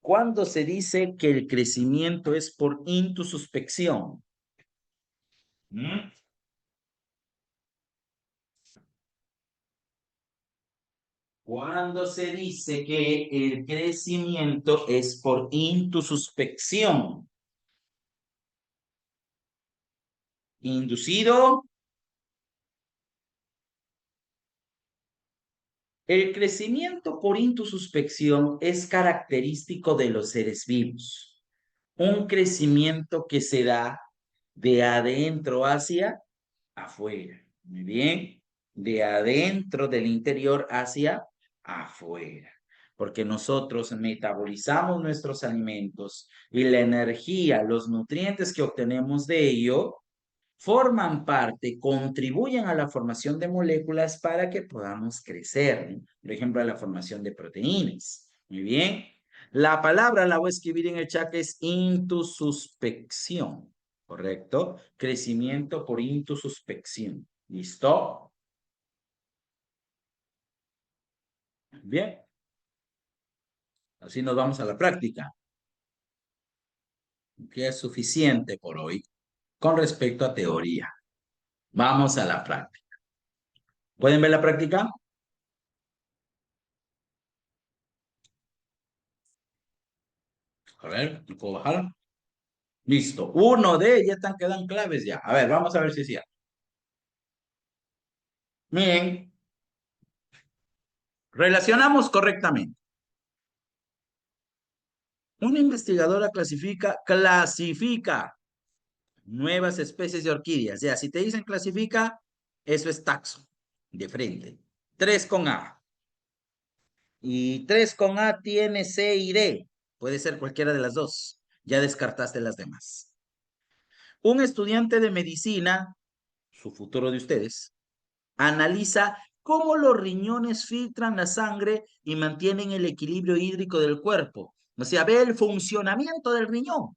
¿cuándo se dice que el crecimiento es por intususpección? ¿Mm? Cuando se dice que el crecimiento es por intususpección, inducido, el crecimiento por intususpección es característico de los seres vivos. Un crecimiento que se da de adentro hacia afuera. Muy bien. De adentro del interior hacia afuera. Porque nosotros metabolizamos nuestros alimentos y la energía, los nutrientes que obtenemos de ello, forman parte, contribuyen a la formación de moléculas para que podamos crecer, ¿no? Por ejemplo, a la formación de proteínas. Muy bien. La palabra la voy a escribir en el chat que es intususpección, ¿correcto? Crecimiento por intususpección. ¿Listo? Bien. Así nos vamos a la práctica, que es suficiente por hoy con respecto a teoría. Vamos a la práctica. ¿Pueden ver la práctica? A ver, ¿lo puedo bajar? Listo. Uno de ellas quedan claves ya. A ver, vamos a ver si es cierto. Miren, relacionamos correctamente. Una investigadora clasifica nuevas especies de orquídeas. Ya, si te dicen clasifica, eso es taxo, de frente. 3 con A. Y 3 con A tiene C y D. Puede ser cualquiera de las dos. Ya descartaste las demás. Un estudiante de medicina, su futuro de ustedes, analiza cómo los riñones filtran la sangre y mantienen el equilibrio hídrico del cuerpo. O sea, ve el funcionamiento del riñón.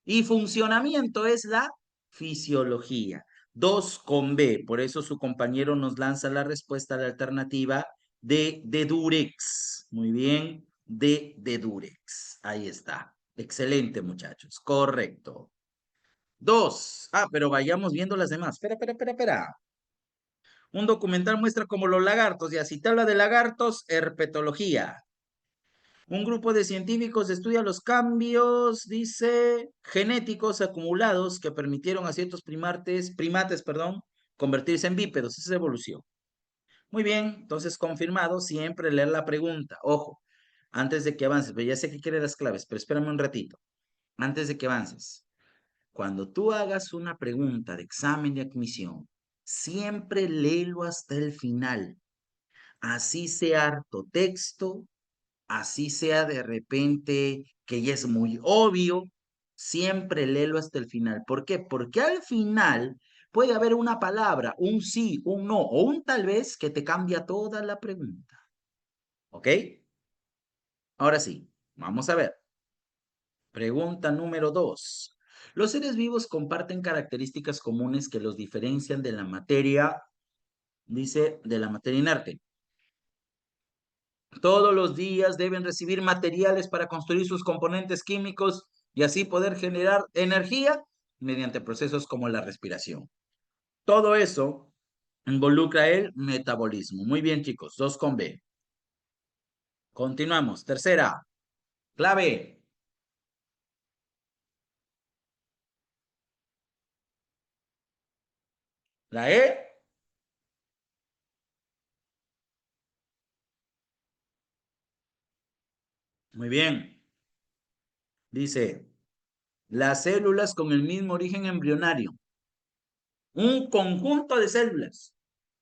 Y funcionamiento es la fisiología. 2 con B. Por eso su compañero nos lanza la respuesta a la alternativa de Durex. Muy bien. De Durex. Ahí está. Excelente, muchachos. Correcto. 2. Ah, pero vayamos viendo las demás. Espera. Un documental muestra cómo los lagartos, ya si te habla de lagartos, herpetología. Un grupo de científicos estudia los cambios, dice, genéticos acumulados que permitieron a ciertos primates, convertirse en bípedos. Esa es evolución. Muy bien, entonces confirmado, siempre leer la pregunta. Ojo, antes de que avances, pero ya sé que quieres las claves, pero espérame un ratito. Antes de que avances, cuando tú hagas una pregunta de examen de admisión, siempre léelo hasta el final. Así sea harto texto, así sea de repente que ya es muy obvio, siempre léelo hasta el final. ¿Por qué? Porque al final puede haber una palabra, un sí, un no o un tal vez que te cambia toda la pregunta. ¿Ok? Ahora sí, vamos a ver. Pregunta número 2. Los seres vivos comparten características comunes que los diferencian de la materia, dice, de la materia inerte. Todos los días deben recibir materiales para construir sus componentes químicos y así poder generar energía mediante procesos como la respiración. Todo eso involucra el metabolismo. Muy bien, chicos, 2 con B. Continuamos. Tercera, clave. La E. Muy bien. Dice, las células con el mismo origen embrionario. Un conjunto de células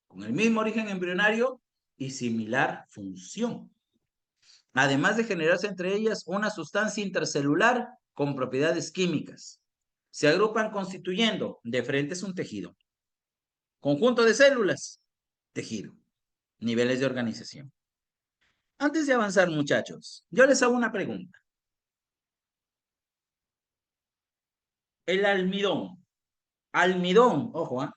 con el mismo origen embrionario y similar función. Además de generarse entre ellas una sustancia intercelular con propiedades químicas. Se agrupan constituyendo de frente es un tejido. Conjunto de células, tejido. Niveles de organización. Antes de avanzar, muchachos, yo les hago una pregunta. El almidón, ojo,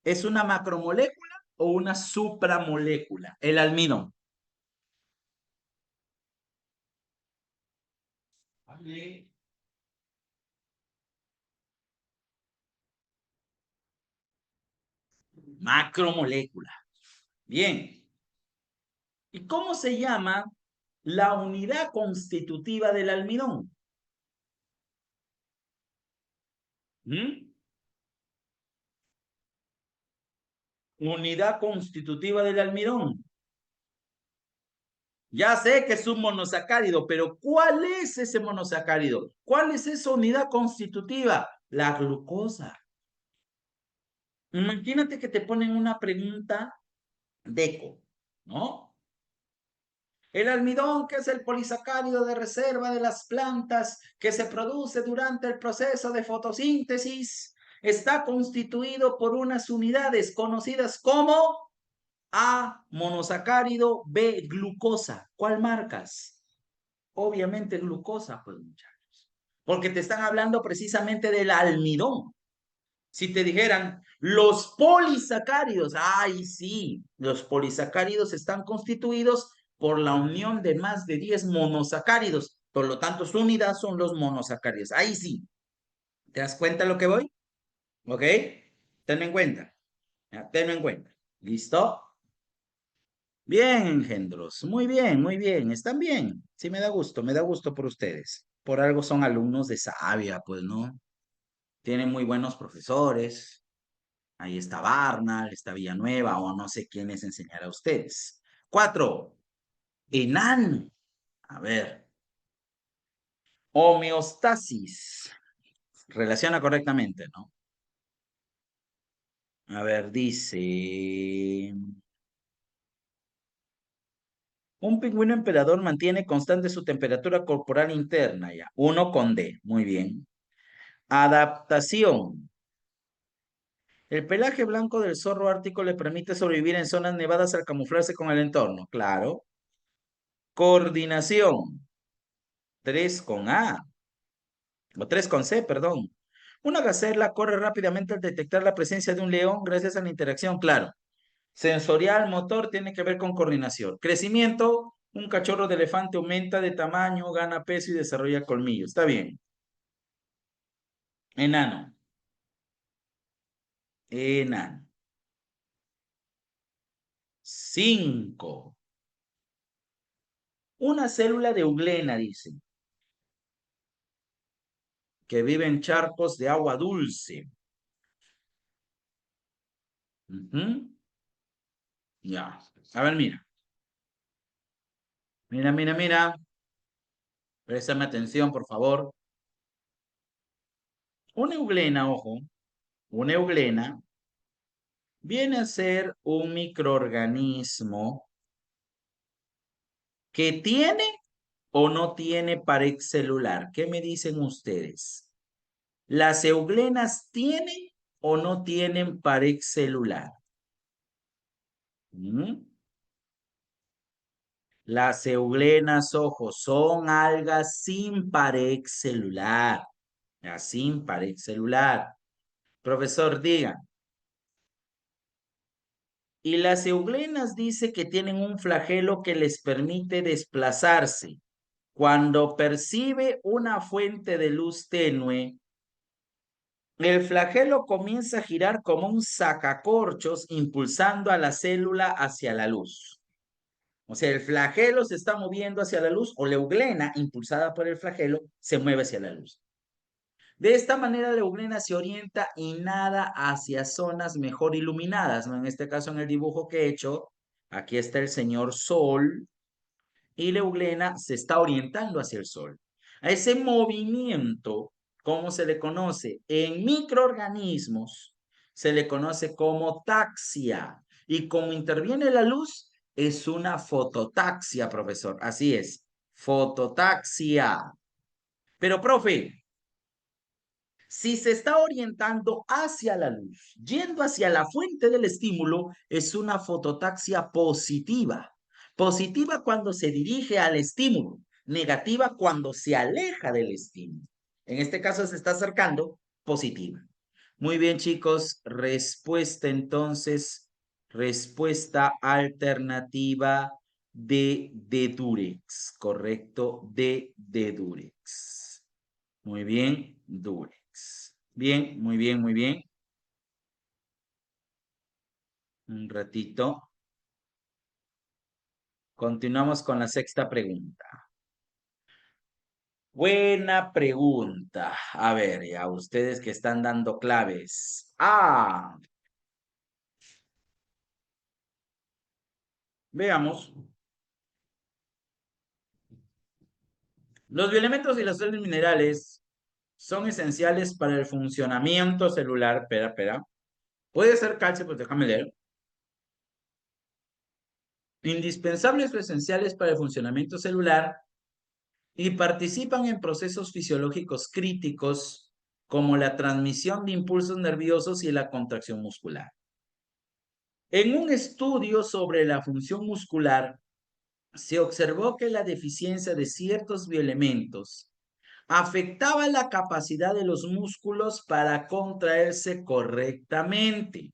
¿es una macromolécula o una supramolécula? El almidón. Macromolécula. Bien. ¿Y cómo se llama la unidad constitutiva del almidón? ¿Mm? Unidad constitutiva del almidón. Ya sé que es un monosacárido, pero ¿cuál es ese monosacárido? ¿Cuál es esa unidad constitutiva? La glucosa. Imagínate que te ponen una pregunta deco, ¿no? El almidón, que es el polisacárido de reserva de las plantas que se produce durante el proceso de fotosíntesis, está constituido por unas unidades conocidas como A, monosacárido, B, glucosa. ¿Cuál marcas? Obviamente glucosa, pues muchachos. Porque te están hablando precisamente del almidón. Si te dijeran los polisacáridos, ay, sí, los polisacáridos están constituidos por la unión de más de 10 monosacáridos. Por lo tanto, su unidad son los monosacáridos. Ahí sí. ¿Te das cuenta lo que voy? ¿Ok? Tenme en cuenta. Ya, tenme en cuenta. ¿Listo? Bien, engendros. Muy bien, muy bien. Están bien. Sí, me da gusto por ustedes. Por algo son alumnos de Sabia, pues, ¿no? Tienen muy buenos profesores. Ahí está Barnal, está Villanueva, o no sé quién les enseñará a ustedes. 4. Enano. A ver. Homeostasis. Relaciona correctamente, ¿no? A ver, dice. Un pingüino emperador mantiene constante su temperatura corporal interna, ya. 1 con D. Muy bien. Adaptación. El pelaje blanco del zorro ártico le permite sobrevivir en zonas nevadas al camuflarse con el entorno. Claro. Coordinación. 3 con A. O 3 con C, perdón. Una gacela corre rápidamente al detectar la presencia de un león gracias a la interacción, claro. Sensorial, motor, tiene que ver con coordinación. Crecimiento, un cachorro de elefante aumenta de tamaño, gana peso y desarrolla colmillos. Está bien. Enano. Enano. 5. Una célula de euglena, dice, que vive en charcos de agua dulce. Ya. A ver, mira. Mira, mira, mira. Préstame atención, por favor. Una euglena, ojo, una euglena viene a ser un microorganismo que tiene o no tiene pared celular. ¿Qué me dicen ustedes? ¿Las euglenas tienen o no tienen pared celular? ¿Mm? Las euglenas, ojo, son algas sin pared celular. Ya, sin pared celular. Profesor, diga. Y las euglenas dice que tienen un flagelo que les permite desplazarse. Cuando percibe una fuente de luz tenue, el flagelo comienza a girar como un sacacorchos, impulsando a la célula hacia la luz. O sea, el flagelo se está moviendo hacia la luz o la euglena, impulsada por el flagelo, se mueve hacia la luz. De esta manera la euglena se orienta y nada hacia zonas mejor iluminadas, ¿no? En este caso, en el dibujo que he hecho, aquí está el señor Sol y la euglena se está orientando hacia el Sol. A ese movimiento, ¿cómo se le conoce? En microorganismos se le conoce como taxia. Y como interviene la luz, es una fototaxia, profesor. Así es, fototaxia. Pero, profe, si se está orientando hacia la luz, yendo hacia la fuente del estímulo, es una fototaxia positiva. Positiva cuando se dirige al estímulo, negativa cuando se aleja del estímulo. En este caso se está acercando, positiva. Muy bien, chicos. Respuesta entonces, respuesta alternativa de Durex, ¿correcto? De Durex. Muy bien, Durex. Bien, muy bien, muy bien. Un ratito. Continuamos con la sexta pregunta. Buena pregunta. A ver, ya ustedes que están dando claves. Veamos. Los bioelementos y las sales minerales son esenciales para el funcionamiento celular. Espera, espera. Puede ser calcio, pues déjame leer. Indispensables o esenciales para el funcionamiento celular y participan en procesos fisiológicos críticos como la transmisión de impulsos nerviosos y la contracción muscular. En un estudio sobre la función muscular, se observó que la deficiencia de ciertos bioelementos afectaba la capacidad de los músculos para contraerse correctamente.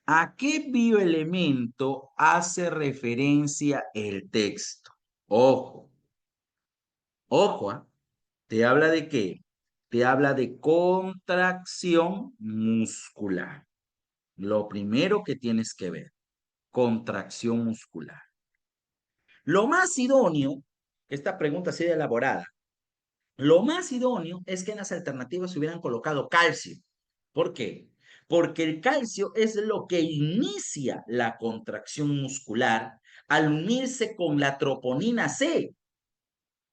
¿A qué bioelemento hace referencia el texto? Ojo, ojo, ¿ah? ¿Te habla de qué? Te habla de contracción muscular. Lo primero que tienes que ver, contracción muscular. Lo más idóneo, esta pregunta ha sido elaborada, lo más idóneo es que en las alternativas se hubieran colocado calcio. ¿Por qué? Porque el calcio es lo que inicia la contracción muscular al unirse con la troponina C.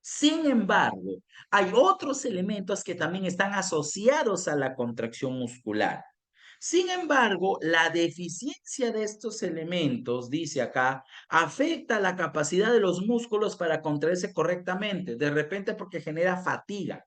Sin embargo, hay otros elementos que también están asociados a la contracción muscular. Sin embargo, la deficiencia de estos elementos, dice acá, afecta la capacidad de los músculos para contraerse correctamente, de repente porque genera fatiga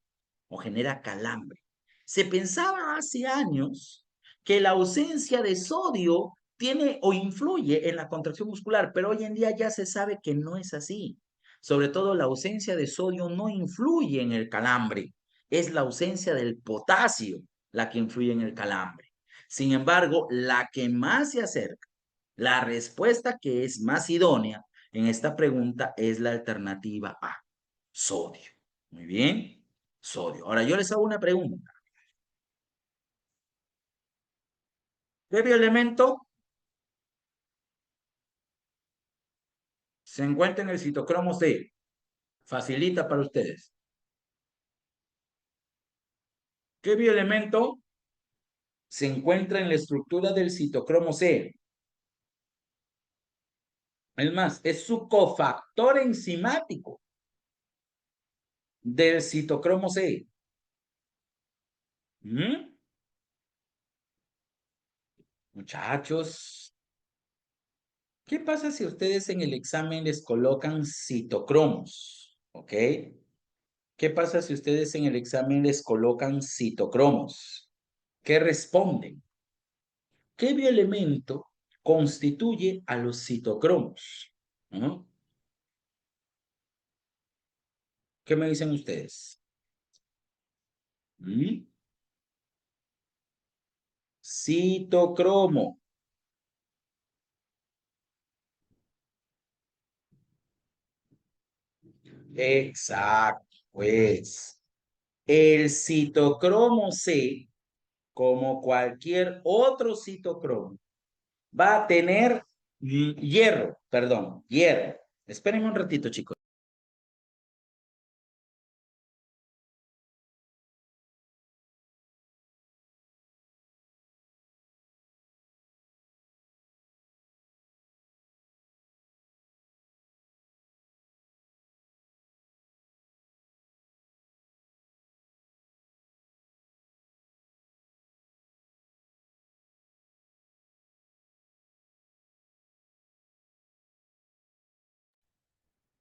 o genera calambre. Se pensaba hace años que la ausencia de sodio tiene o influye en la contracción muscular, pero hoy en día ya se sabe que no es así. Sobre todo la ausencia de sodio no influye en el calambre, es la ausencia del potasio la que influye en el calambre. Sin embargo, la que más se acerca, la respuesta que es más idónea en esta pregunta es la alternativa A, sodio. Muy bien, sodio. Ahora yo les hago una pregunta. ¿Qué bioelemento se encuentra en el citocromo C? Facilita para ustedes. ¿Qué bioelemento se encuentra en la estructura del citocromo C? Es más, es su cofactor enzimático del citocromo C. ¿Mm? Muchachos, ¿qué pasa si ustedes en el examen les colocan citocromos? ¿Ok? ¿Qué pasa si ustedes en el examen les colocan citocromos? ¿Qué responden? ¿Qué bioelemento constituye a los citocromos? ¿No? ¿Qué me dicen ustedes? ¿Mm? Citocromo. Exacto, pues. El citocromo C, como cualquier otro citocromo, va a tener hierro, perdón, hierro. Espérenme un ratito, chicos.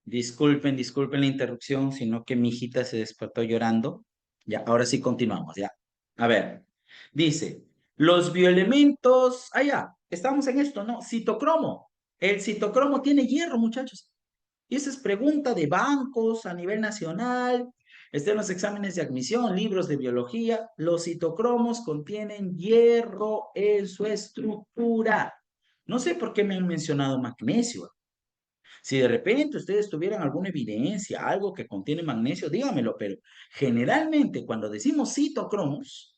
Disculpen la interrupción, sino que mi hijita se despertó llorando. Ya, ahora sí continuamos, ya. A ver, dice, los bioelementos, ya, estamos en esto, ¿no? Citocromo. El citocromo tiene hierro, muchachos. Y esa es pregunta de bancos a nivel nacional. Están los exámenes de admisión, libros de biología. Los citocromos contienen hierro en su estructura. No sé por qué me han mencionado magnesio. Si de repente ustedes tuvieran alguna evidencia, algo que contiene magnesio, dígamelo, pero generalmente cuando decimos citocromos,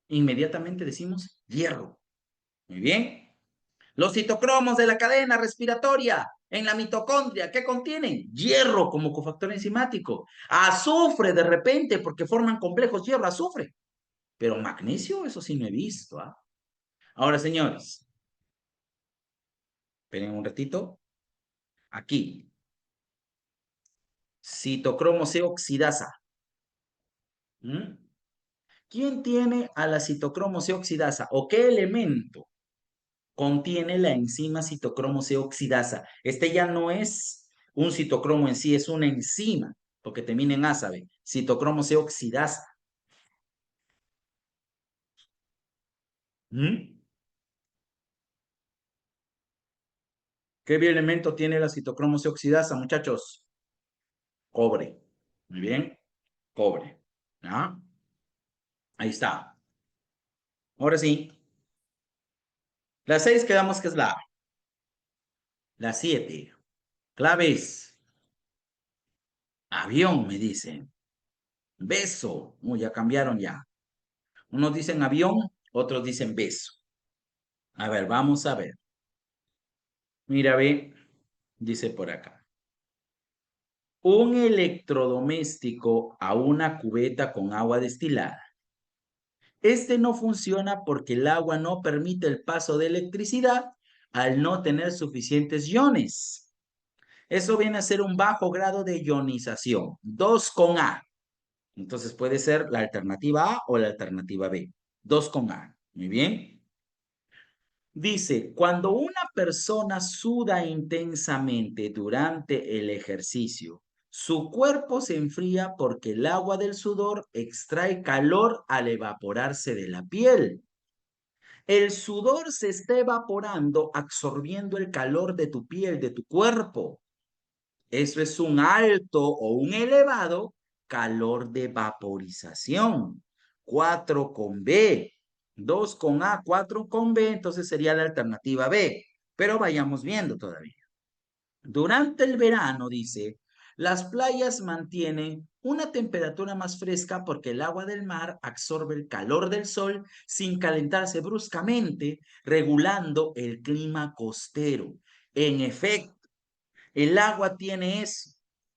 inmediatamente decimos hierro. Muy bien. Los citocromos de la cadena respiratoria en la mitocondria, ¿qué contienen? Hierro como cofactor enzimático. Azufre de repente porque forman complejos hierro-azufre. Pero magnesio, eso sí no he visto. ¿Ah? Ahora, señores, esperen un ratito. Aquí, citocromo C oxidasa. ¿Mm? ¿Quién tiene a la citocromo C oxidasa? ¿O qué elemento contiene la enzima citocromo C oxidasa? Este ya no es un citocromo en sí, es una enzima, porque termina en ásabe. Citocromo C oxidasa. ¿Mm? ¿Qué bioelemento tiene la citocromo C oxidasa, muchachos? Cobre. Muy bien, cobre. ¿Ah? Ahí está. Ahora sí. La 6 quedamos que es la A. La 7. Claves. Avión, me dicen. Beso. Ya cambiaron ya. Unos dicen avión, otros dicen beso. A ver, vamos a ver. Mira, ve, dice por acá. Un electrodoméstico a una cubeta con agua destilada. Este no funciona porque el agua no permite el paso de electricidad al no tener suficientes iones. Eso viene a ser un bajo grado de ionización, 2 con A. Entonces puede ser la alternativa A o la alternativa B. 2 con A. Muy bien. Dice, cuando una persona suda intensamente durante el ejercicio, su cuerpo se enfría porque el agua del sudor extrae calor al evaporarse de la piel. El sudor se está evaporando, absorbiendo el calor de tu piel, de tu cuerpo. Eso es un alto o un elevado calor de vaporización. 4 con B, 2 con A, 4 con B, entonces sería la alternativa B. Pero vayamos viendo todavía. Durante el verano, dice, las playas mantienen una temperatura más fresca porque el agua del mar absorbe el calor del sol sin calentarse bruscamente, regulando el clima costero. En efecto, el agua tiene eso.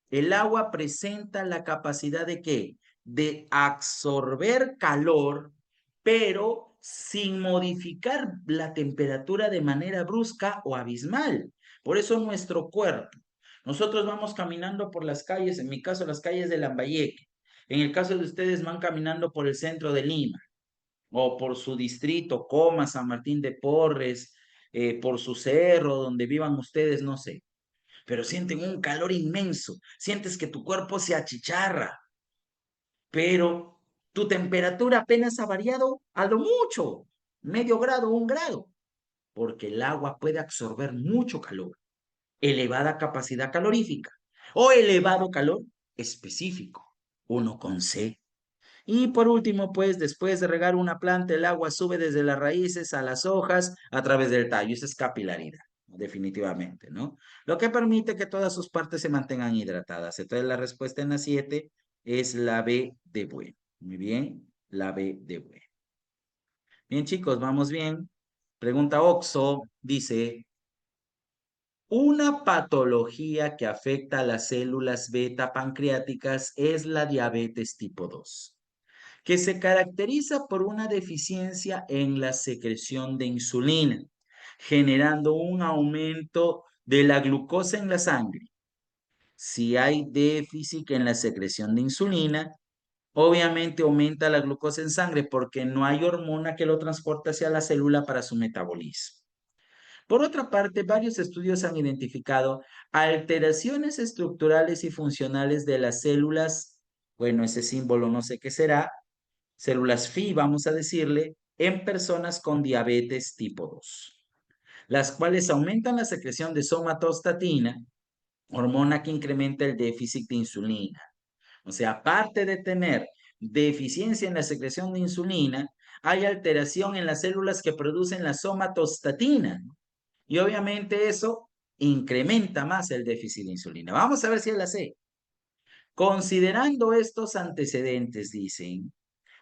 El agua presenta la capacidad de ¿qué? De absorber calor, pero sin modificar la temperatura de manera brusca o abismal. Por eso nuestro cuerpo, nosotros vamos caminando por las calles, en mi caso las calles de Lambayeque, en el caso de ustedes van caminando por el centro de Lima o por su distrito, Coma, San Martín de Porres, por su cerro, donde vivan ustedes, no sé, pero sienten un calor inmenso, sientes que tu cuerpo se achicharra, pero tu temperatura apenas ha variado a lo mucho, medio grado, 1 grado, porque el agua puede absorber mucho calor, elevada capacidad calorífica o elevado calor específico, 1 con C. Y por último, pues después de regar una planta, el agua sube desde las raíces a las hojas a través del tallo. Esa es capilaridad, definitivamente, ¿no? Lo que permite que todas sus partes se mantengan hidratadas. Entonces la respuesta en la 7 es la B de bueno. Muy bien, la B de bueno. Bien, chicos, vamos bien. Pregunta Oxo, dice, una patología que afecta a las células beta pancreáticas es la diabetes tipo 2, que se caracteriza por una deficiencia en la secreción de insulina, generando un aumento de la glucosa en la sangre. Si hay déficit en la secreción de insulina, obviamente aumenta la glucosa en sangre porque no hay hormona que lo transporte hacia la célula para su metabolismo. Por otra parte, varios estudios han identificado alteraciones estructurales y funcionales de las células, bueno, ese símbolo no sé qué será, células Phi, vamos a decirle, en personas con diabetes tipo 2, las cuales aumentan la secreción de somatostatina, hormona que incrementa el déficit de insulina. O sea, aparte de tener deficiencia en la secreción de insulina, hay alteración en las células que producen la somatostatina. Y obviamente eso incrementa más el déficit de insulina. Vamos a ver si la sé. Considerando estos antecedentes, dicen,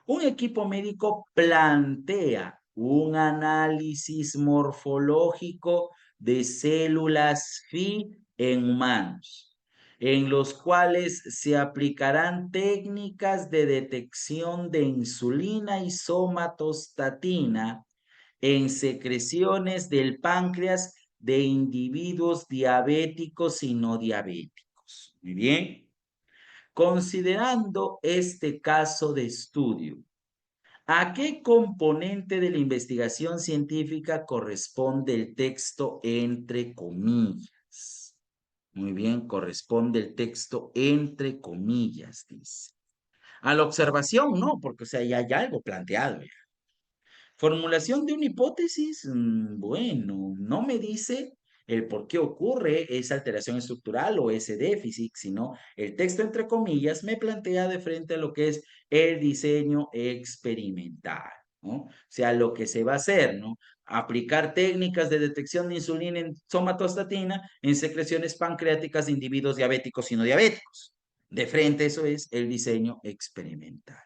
un equipo médico plantea un análisis morfológico de células Phi en humanos, en los cuales se aplicarán técnicas de detección de insulina y somatostatina en secreciones del páncreas de individuos diabéticos y no diabéticos. Muy bien. Considerando este caso de estudio, ¿a qué componente de la investigación científica corresponde el texto entre comillas? Muy bien, corresponde el texto entre comillas, dice. A la observación, no, porque o sea, ya hay algo planteado. Ya. Formulación de una hipótesis, bueno, no me dice el por qué ocurre esa alteración estructural o ese déficit, sino el texto entre comillas me plantea de frente a lo que es el diseño experimental, ¿no? O sea, lo que se va a hacer, ¿no? Aplicar técnicas de detección de insulina en somatostatina en secreciones pancreáticas de individuos diabéticos y no diabéticos. De frente, eso es el diseño experimental.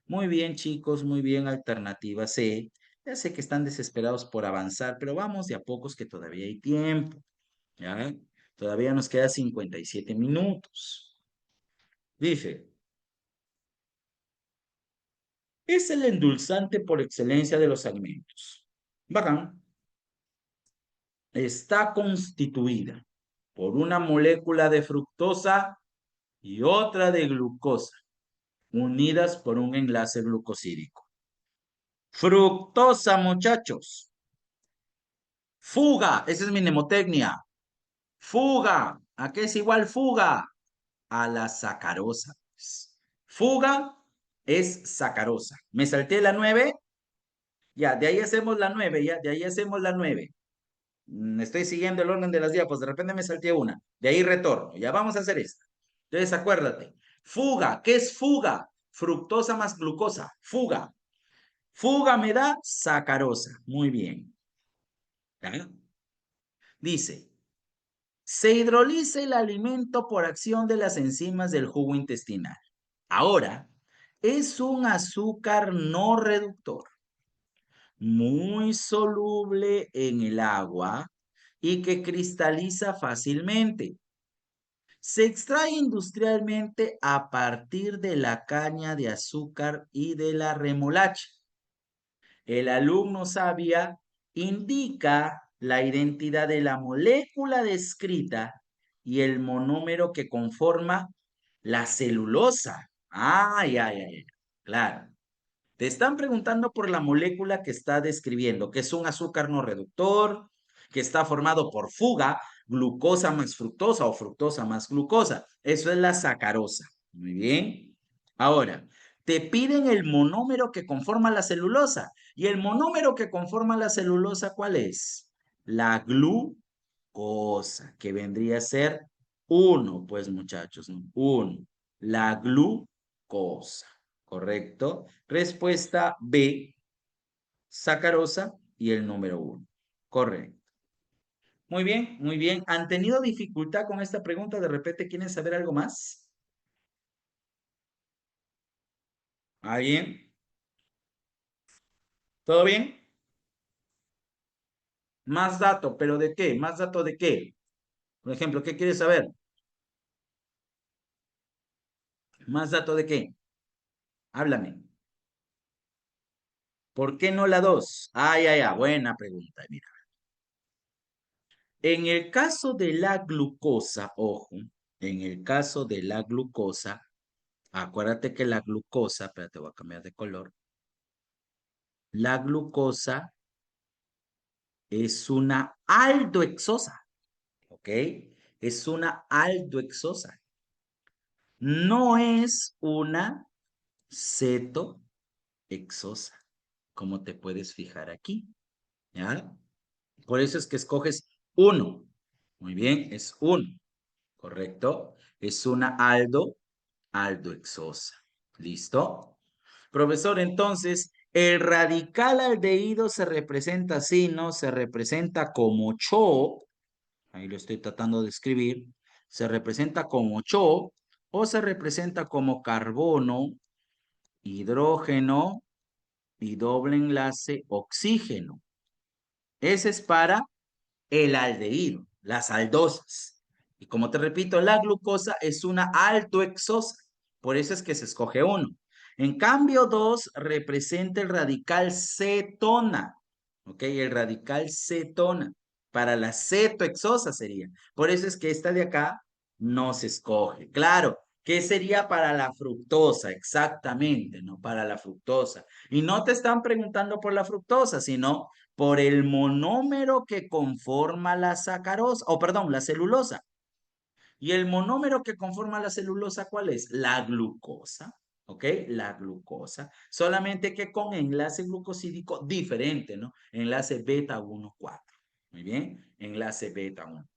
Muy bien, chicos, muy bien, alternativa C. Ya sé que están desesperados por avanzar, pero vamos de a pocos que todavía hay tiempo. ¿Ya? Todavía nos queda 57 minutos. Dice, es el endulzante por excelencia de los alimentos. Bacán. Está constituida por una molécula de fructosa y otra de glucosa, unidas por un enlace glucosídico. Fructosa, muchachos. Fuga, esa es mi mnemotecnia. Fuga, ¿a qué es igual fuga? A la sacarosa. Fuga es sacarosa. ¿Me salté la 9? Ya, de ahí hacemos la 9, ya, de ahí hacemos la 9. Estoy siguiendo el orden de las diapos, de repente me salté una. De ahí retorno, ya vamos a hacer esta. Entonces, acuérdate. Fuga, ¿qué es fuga? Fructosa más glucosa, fuga. Fuga me da sacarosa. Muy bien. ¿Ya? Dice, se hidroliza el alimento por acción de las enzimas del jugo intestinal. Ahora, es un azúcar no reductor, muy soluble en el agua y que cristaliza fácilmente. Se extrae industrialmente a partir de la caña de azúcar y de la remolacha. El alumno sabia indica la identidad de la molécula descrita y el monómero que conforma la celulosa. Ay, ay, ay, claro. Te están preguntando por la molécula que está describiendo, que es un azúcar no reductor, que está formado por fuga, glucosa más fructosa o fructosa más glucosa. Eso es la sacarosa. Muy bien. Ahora, te piden el monómero que conforma la celulosa. ¿Y el monómero que conforma la celulosa cuál es? La glucosa, que vendría a ser 1, pues muchachos, ¿no? 1. La glucosa. ¿Correcto? Respuesta B, sacarosa y el número 1. Correcto. Muy bien, muy bien. ¿Han tenido dificultad con esta pregunta? ¿De repente quieren saber algo más? ¿Alguien? ¿Todo bien? Más dato, ¿pero de qué? ¿Más dato de qué? Por ejemplo, ¿qué quieres saber? ¿Más dato de qué? Háblame. ¿Por qué no la 2? Ah, ya, ya, buena pregunta. Mira. En el caso de la glucosa, ojo, en el caso de la glucosa, acuérdate que la glucosa, espérate, voy a cambiar de color. La glucosa Es una aldohexosa, ¿ok? Es una aldohexosa. No es una cetohexosa, como te puedes fijar aquí, ¿ya? Por eso es que escoges uno. Muy bien, es uno, ¿correcto? Es una aldohexosa. ¿Listo? Profesor, entonces, el radical aldehído se representa así, ¿no? Se representa como CHO, ahí lo estoy tratando de escribir, se representa como CHO o se representa como carbono, hidrógeno y doble enlace oxígeno. Ese es para el aldehído, las aldosas. Y como te repito, la glucosa es una aldohexosa, por eso es que se escoge uno. En cambio, dos representa el radical cetona, ¿ok? El radical cetona, para la cetohexosa sería. Por eso es que esta de acá no se escoge. Claro, ¿qué sería para la fructosa? Exactamente, ¿no? Para la fructosa. Y no te están preguntando por la fructosa, sino por el monómero que conforma la sacarosa, o perdón, la celulosa. ¿Y el monómero que conforma la celulosa cuál es? La glucosa, ¿ok? La glucosa, solamente que con enlace glucosídico diferente, ¿no? Enlace beta 1,4. Muy bien, enlace beta 1.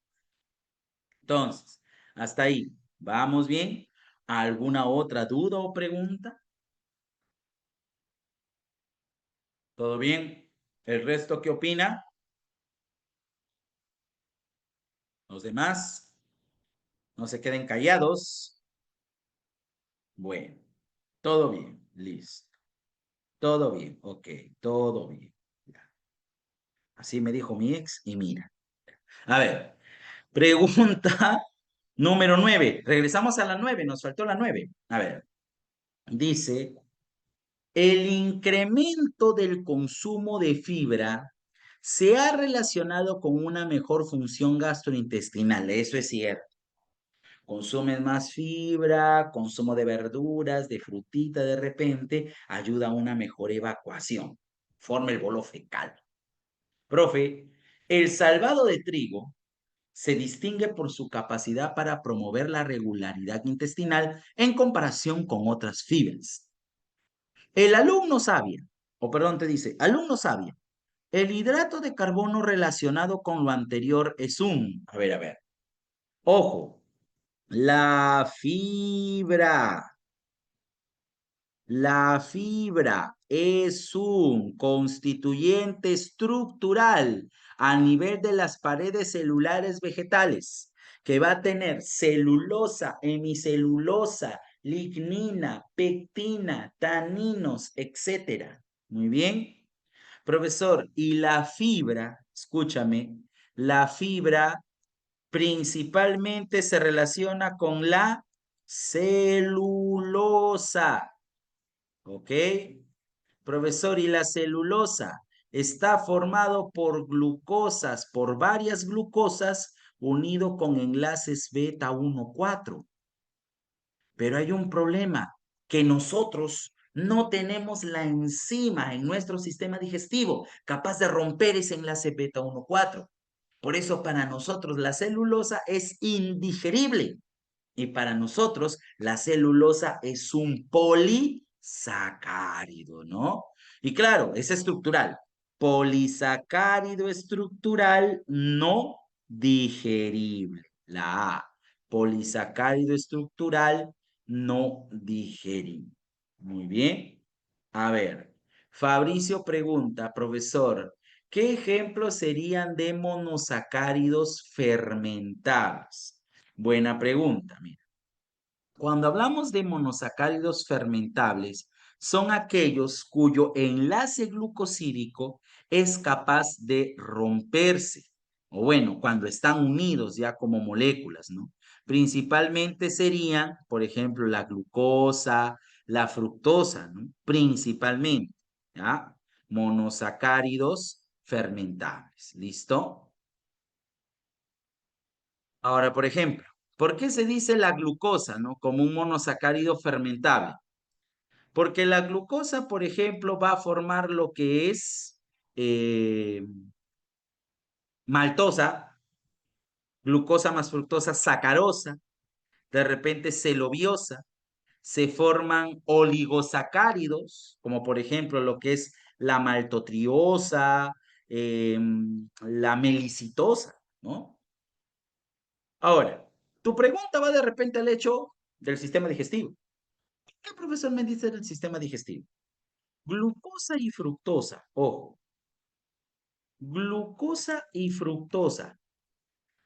Entonces, hasta ahí, ¿vamos bien? ¿Alguna otra duda o pregunta? ¿Todo bien? ¿El resto qué opina? ¿Los demás? No se queden callados. Bueno, todo bien, listo. Todo bien, ok, todo bien. Ya. Así me dijo mi ex y mira. A ver, pregunta número 9. Regresamos a la 9, nos faltó la 9. A ver, dice, el incremento del consumo de fibra se ha relacionado con una mejor función gastrointestinal. Eso es cierto. Consumes más fibra, consumo de verduras, de frutita de repente, ayuda a una mejor evacuación. Forma el bolo fecal. Profe, el salvado de trigo se distingue por su capacidad para promover la regularidad intestinal en comparación con otras fibras. El alumno sabia, o perdón, te dice, alumno sabia, el hidrato de carbono relacionado con lo anterior es a ver, ojo, la fibra. La fibra es un constituyente estructural a nivel de las paredes celulares vegetales que va a tener celulosa, hemicelulosa, lignina, pectina, taninos, etcétera. Muy bien. Profesor, y la fibra, escúchame, la fibra principalmente se relaciona con la celulosa. ¿Ok? Profesor, y la celulosa está formado por glucosas, por varias glucosas unido con enlaces beta 1,4. Pero hay un problema, que nosotros no tenemos la enzima en nuestro sistema digestivo capaz de romper ese enlace beta 1,4. Por eso para nosotros la celulosa es indigerible. Y para nosotros, la celulosa es un polisacárido, ¿no? Y claro, es estructural. Polisacárido estructural no digerible. La A. Polisacárido estructural no digerible. Muy bien. A ver, Fabricio pregunta, profesor, ¿qué ejemplos serían de monosacáridos fermentados? Buena pregunta, mira. Cuando hablamos de monosacáridos fermentables, son aquellos cuyo enlace glucosídico es capaz de romperse, o bueno, cuando están unidos ya como moléculas, ¿no? Principalmente serían, por ejemplo, la glucosa, la fructosa, ¿no? Principalmente, ¿ya? Monosacáridos fermentables, ¿listo? Ahora, por ejemplo, ¿por qué se dice la glucosa, no? Como un monosacárido fermentable. Porque la glucosa, por ejemplo, va a formar lo que es maltosa, glucosa más fructosa, sacarosa, de repente celobiosa, se forman oligosacáridos, como por ejemplo lo que es la maltotriosa, la melicitosa, ¿no? Ahora, tu pregunta va de repente al hecho del sistema digestivo. ¿Qué profesor me dice del sistema digestivo? Glucosa y fructosa, ojo, glucosa y fructosa,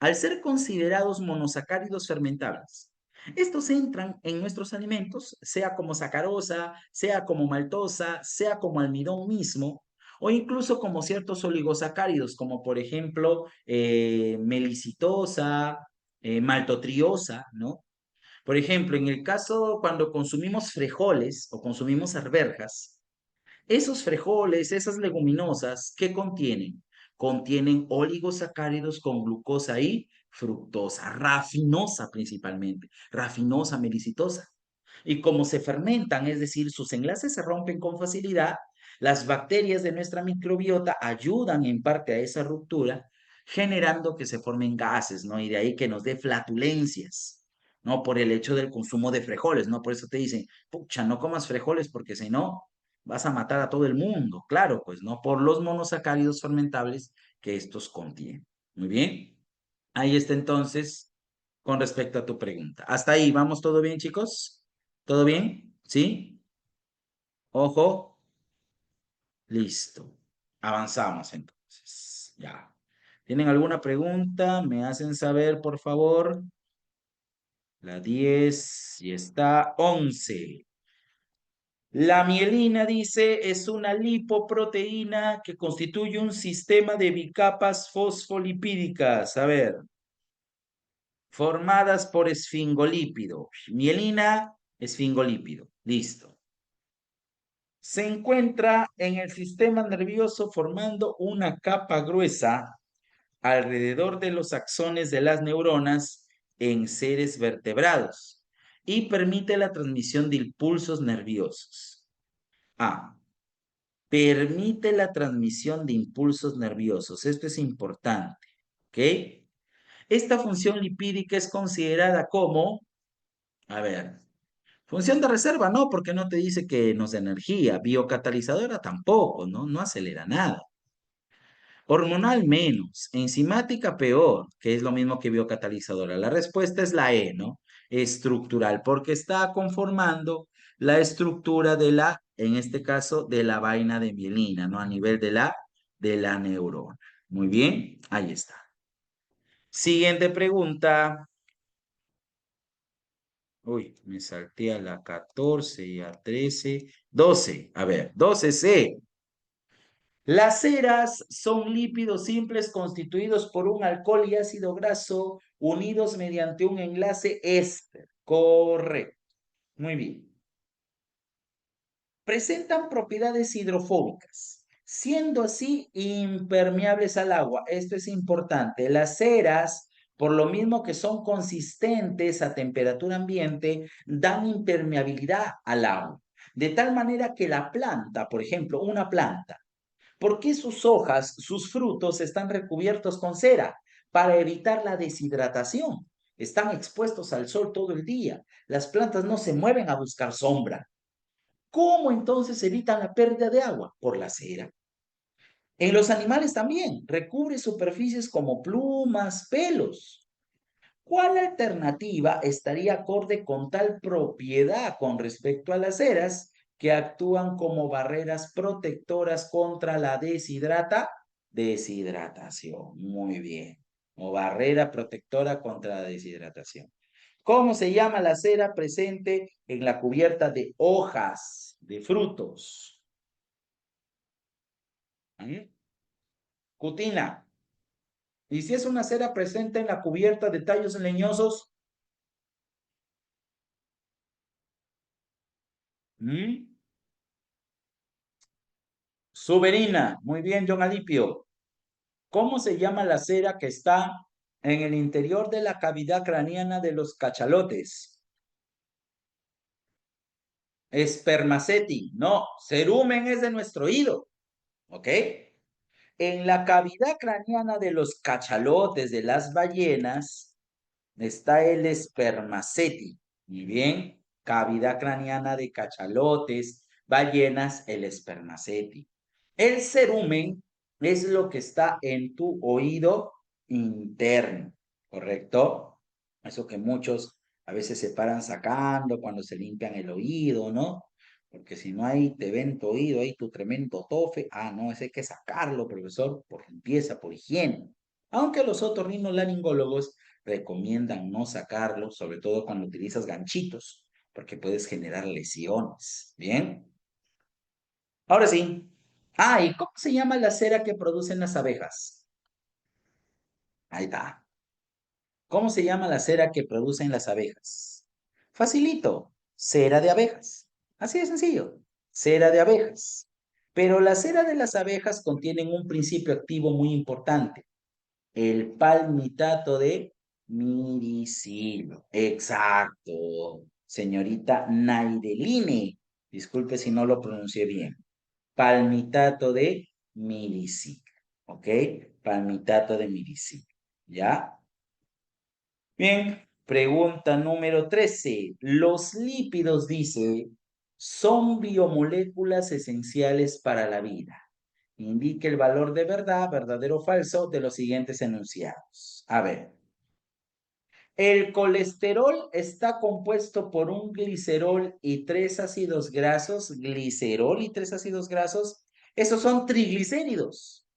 al ser considerados monosacáridos fermentables, estos entran en nuestros alimentos, sea como sacarosa, sea como maltosa, sea como almidón mismo, o incluso como ciertos oligosacáridos, como por ejemplo melicitosa, maltotriosa, ¿no? Por ejemplo, en el caso cuando consumimos frijoles o consumimos arvejas, esos frijoles, esas leguminosas, ¿qué contienen? Contienen oligosacáridos con glucosa y fructosa, rafinosa principalmente, rafinosa, melicitosa. Y como se fermentan, es decir, sus enlaces se rompen con facilidad, las bacterias de nuestra microbiota ayudan en parte a esa ruptura, generando que se formen gases, ¿no? Y de ahí que nos dé flatulencias, ¿no? Por el hecho del consumo de frijoles, ¿no? Por eso te dicen, pucha, no comas frijoles porque si no, vas a matar a todo el mundo. Claro, pues, ¿no? Por los monosacáridos fermentables que estos contienen. Muy bien. Ahí está entonces con respecto a tu pregunta. Hasta ahí, ¿vamos todo bien, chicos? ¿Todo bien? ¿Sí? Ojo. Listo. Avanzamos entonces. Ya. ¿Tienen alguna pregunta? Me hacen saber, por favor. La 10 y está 11. La mielina, dice, es una lipoproteína que constituye un sistema de bicapas fosfolipídicas. A ver, formadas por esfingolípido. Mielina, esfingolípido. Listo. Se encuentra en el sistema nervioso formando una capa gruesa alrededor de los axones de las neuronas en seres vertebrados y permite la transmisión de impulsos nerviosos. A. Permite la transmisión de impulsos nerviosos. Esto es importante, ¿ok? Esta función lipídica es considerada como, a ver, función de reserva, no, porque no te dice que nos da energía. Biocatalizadora tampoco, ¿no? No acelera nada. Hormonal menos, enzimática peor, que es lo mismo que biocatalizadora. La respuesta es la E, ¿no? Estructural, porque está conformando la estructura de la, en este caso, de la vaina de mielina, ¿no? A nivel de la neurona. Muy bien, ahí está. Siguiente pregunta. Uy, me salté a la 14 y a 13, 12. A ver, 12C. Las ceras son lípidos simples constituidos por un alcohol y ácido graso unidos mediante un enlace éster. Correcto. Muy bien. Presentan propiedades hidrofóbicas, siendo así impermeables al agua. Esto es importante. Las ceras, por lo mismo que son consistentes a temperatura ambiente, dan impermeabilidad al agua. De tal manera que la planta, por ejemplo, una planta, ¿por qué sus hojas, sus frutos están recubiertos con cera? Para evitar la deshidratación. Están expuestos al sol todo el día. Las plantas no se mueven a buscar sombra. ¿Cómo entonces evitan la pérdida de agua? Por la cera. En los animales también, recubre superficies como plumas, pelos. ¿Cuál alternativa estaría acorde con tal propiedad con respecto a las ceras que actúan como barreras protectoras contra la deshidratación? Muy bien. O barrera protectora contra la deshidratación. ¿Cómo se llama la cera presente en la cubierta de hojas de frutos? ¿Mm? Cutina. ¿Y si es una cera presente en la cubierta de tallos leñosos? ¿Mm? Suberina. Muy bien, John Alipio. ¿Cómo se llama la cera que está en el interior de la cavidad craneana de los cachalotes? Espermaceti. No, cerumen es de nuestro oído. ¿Ok? En la cavidad craneana de los cachalotes de las ballenas está el espermaceti. Muy bien, cavidad craneana de cachalotes, ballenas, el espermaceti. El cerumen es lo que está en tu oído interno, ¿correcto? Eso que muchos a veces se paran sacando cuando se limpian el oído, ¿no? Porque si no hay, te ven tu oído, ahí tu tremendo tofe. Ah, no, ese hay que sacarlo, profesor, por limpieza, por higiene. Aunque los otorrinolaringólogos recomiendan no sacarlo, sobre todo cuando utilizas ganchitos, porque puedes generar lesiones. ¿Bien? Ahora sí. Ah, ¿y cómo se llama la cera que producen las abejas? Ahí está. ¿Cómo se llama la cera que producen las abejas? Facilito. Cera de abejas. Así de sencillo. Cera de abejas. Pero la cera de las abejas contienen un principio activo muy importante, el palmitato de miricilo. Exacto. Señorita Naideline. Disculpe si no lo pronuncié bien. Palmitato de miricilo. ¿Ok? Palmitato de miricilo. ¿Ya? Bien. Pregunta número 13. Los lípidos, dice, son biomoléculas esenciales para la vida. Indique el valor de verdad, verdadero o falso, de los siguientes enunciados. A ver, el colesterol está compuesto por un glicerol y tres ácidos grasos. Glicerol y tres ácidos grasos, esos son triglicéridos.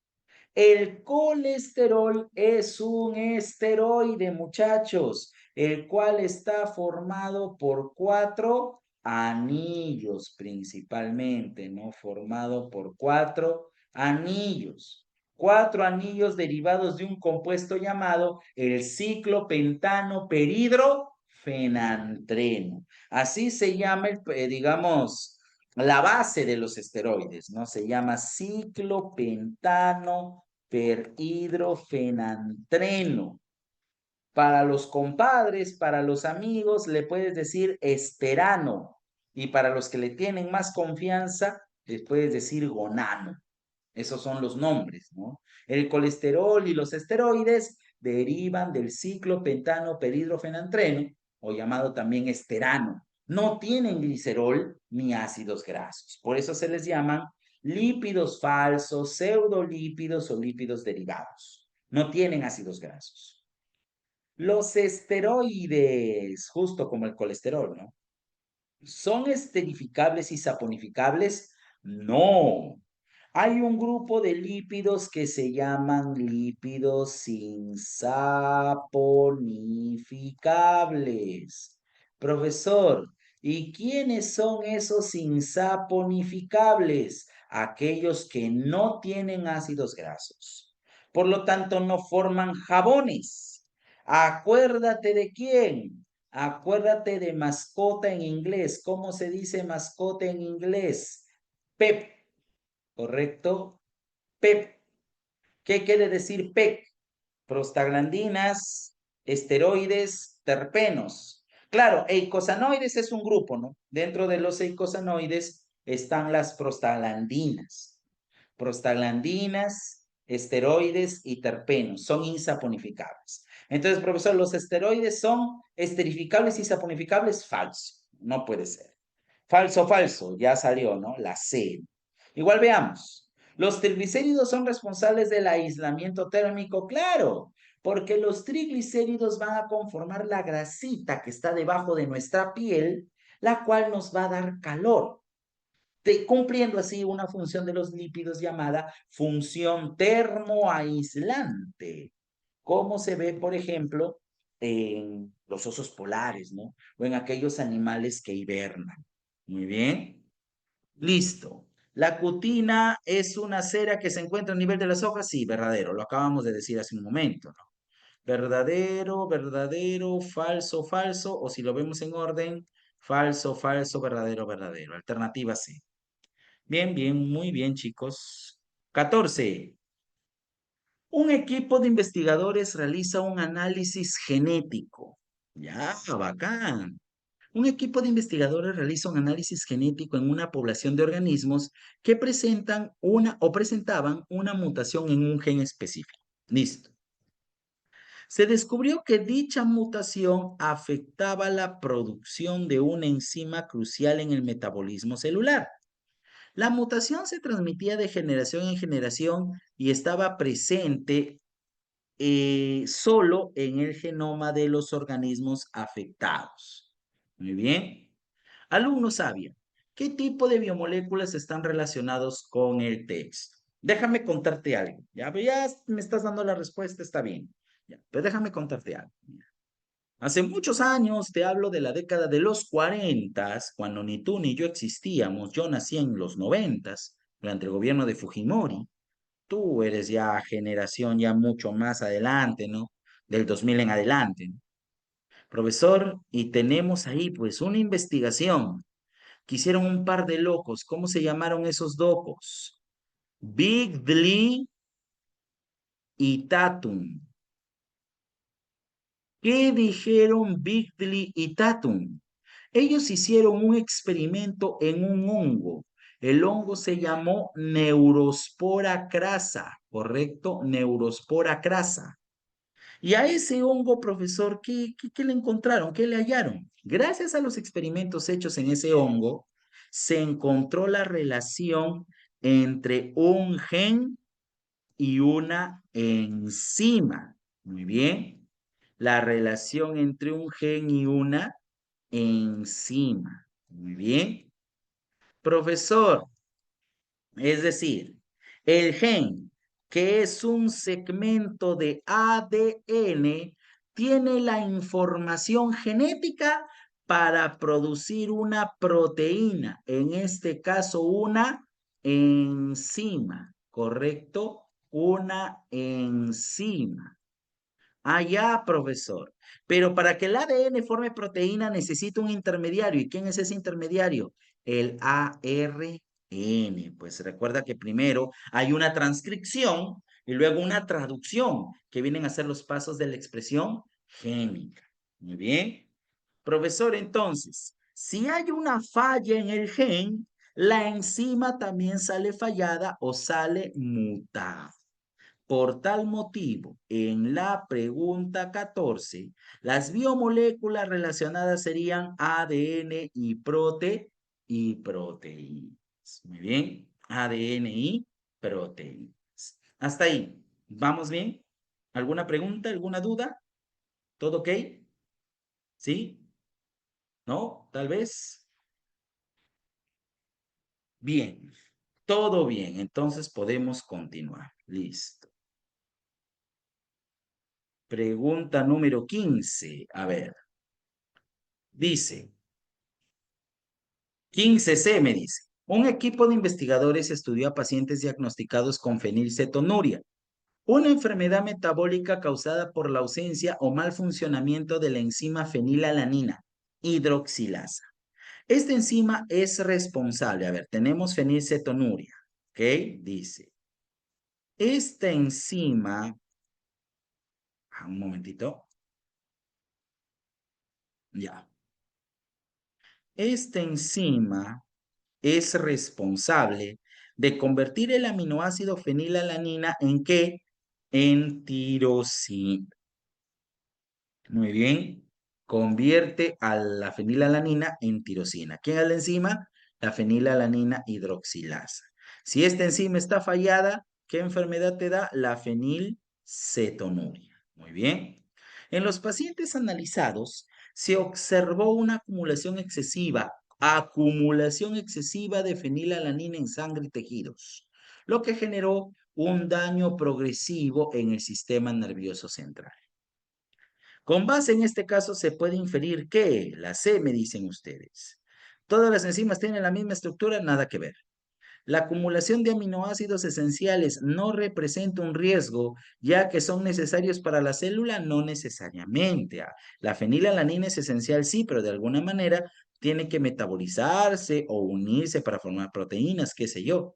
El colesterol es un esteroide, muchachos, el cual está formado por cuatro anillos principalmente, ¿no? Formado por cuatro anillos. Cuatro anillos derivados de un compuesto llamado el ciclopentano peridrofenantreno. Así se llama, digamos, la base de los esteroides, ¿no? Se llama ciclopentano perhidrofenantreno. Para los compadres, para los amigos, le puedes decir esterano. Y para los que le tienen más confianza, les puedes decir gonano. Esos son los nombres, ¿no? El colesterol y los esteroides derivan del ciclopentano perhidrofenantreno, o llamado también esterano. No tienen glicerol ni ácidos grasos. Por eso se les llaman lípidos falsos, pseudolípidos o lípidos derivados. No tienen ácidos grasos. Los esteroides, justo como el colesterol, ¿no? ¿Son esterificables y saponificables? No. Hay un grupo de lípidos que se llaman lípidos insaponificables. Profesor, ¿y quiénes son esos insaponificables? Aquellos que no tienen ácidos grasos. Por lo tanto, no forman jabones. Acuérdate de quién. Acuérdate de mascota en inglés. ¿Cómo se dice mascota en inglés? Pep, ¿correcto? PEP. ¿Qué quiere decir PEP? Prostaglandinas, esteroides, terpenos. Claro, eicosanoides es un grupo, ¿no? Dentro de los eicosanoides están las prostaglandinas. Prostaglandinas, esteroides y terpenos son insaponificables. Entonces, profesor, ¿los esteroides son esterificables y saponificables? Falso, no puede ser. Falso, falso, ya salió, ¿no? La C. Igual veamos. ¿Los triglicéridos son responsables del aislamiento térmico? Claro, porque los triglicéridos van a conformar la grasita que está debajo de nuestra piel, la cual nos va a dar calor, cumpliendo así una función de los lípidos llamada función termoaislante, como se ve, por ejemplo, en los osos polares, ¿no? O en aquellos animales que hibernan. Muy bien. Listo. ¿La cutina es una cera que se encuentra a nivel de las hojas? Sí, verdadero. Lo acabamos de decir hace un momento, ¿no? Verdadero, verdadero, falso, falso. O si lo vemos en orden, falso, falso, verdadero, verdadero. Alternativa C. Bien, bien, muy bien, chicos. 14. Un equipo de investigadores realiza un análisis genético. Ya, bacán. Un equipo de investigadores realiza un análisis genético en una población de organismos que presentan una o presentaban una mutación en un gen específico. Listo. Se descubrió que dicha mutación afectaba la producción de una enzima crucial en el metabolismo celular. La mutación se transmitía de generación en generación y estaba presente solo en el genoma de los organismos afectados. Muy bien. Alumno sabio, ¿qué tipo de biomoléculas están relacionados con el texto? Déjame contarte algo. Ya me estás dando la respuesta, está bien. Ya, pero déjame contarte algo. Hace muchos años, te hablo de la década de los 40, cuando ni tú ni yo existíamos. Yo nací en los 90, durante el gobierno de Fujimori. Tú eres ya generación ya mucho más adelante, ¿no? Del 2000 en adelante, ¿no? Profesor, y tenemos ahí pues una investigación que hicieron un par de locos. ¿Cómo se llamaron esos locos? Bigly y Tatum. ¿Qué dijeron Bigly y Tatum? Ellos hicieron un experimento en un hongo. El hongo se llamó Neurospora crasa, ¿correcto? Neurospora crasa. Y a ese hongo, profesor, ¿qué le encontraron? ¿Qué le hallaron? Gracias a los experimentos hechos en ese hongo, se encontró la relación entre un gen y una enzima. Muy bien. La relación entre un gen y una enzima. Muy bien. Profesor, es decir, el gen, que es un segmento de ADN, tiene la información genética para producir una proteína, en este caso una enzima, ¿correcto? Una enzima. Ah, ya, profesor. Pero para que el ADN forme proteína necesita un intermediario. ¿Y quién es ese intermediario? El ARN. Pues recuerda que primero hay una transcripción y luego una traducción, que vienen a ser los pasos de la expresión génica. Muy bien. Profesor, entonces, si hay una falla en el gen, la enzima también sale fallada o sale mutada. Por tal motivo, en la pregunta 14, las biomoléculas relacionadas serían ADN y proteínas. Muy bien, ADN y proteínas. Hasta ahí. ¿Vamos bien? ¿Alguna pregunta? ¿Alguna duda? ¿Todo ok? ¿Sí? ¿No? ¿Tal vez? Bien. Todo bien. Entonces podemos continuar. Listo. Pregunta número 15. A ver. Dice, 15C me dice, un equipo de investigadores estudió a pacientes diagnosticados con fenilcetonuria, una enfermedad metabólica causada por la ausencia o mal funcionamiento de la enzima fenilalanina hidroxilasa. Esta enzima es responsable, a ver, tenemos fenilcetonuria, ¿ok? Dice, esta enzima, un momentito, ya, esta enzima es responsable de convertir el aminoácido fenilalanina ¿en qué? En tirosina. Muy bien. Convierte a la fenilalanina en tirosina. ¿Quién es la enzima? La fenilalanina hidroxilasa. Si esta enzima está fallada, ¿qué enfermedad te da? La fenilcetonuria. Muy bien. En los pacientes analizados se observó una acumulación excesiva de fenilalanina en sangre y tejidos, lo que generó un daño progresivo en el sistema nervioso central. Con base en este caso se puede inferir que, la C me dicen ustedes, todas las enzimas tienen la misma estructura, nada que ver. La acumulación de aminoácidos esenciales no representa un riesgo, ya que son necesarios para la célula, no necesariamente. La fenilalanina es esencial, sí, pero de alguna manera tiene que metabolizarse o unirse para formar proteínas, qué sé yo.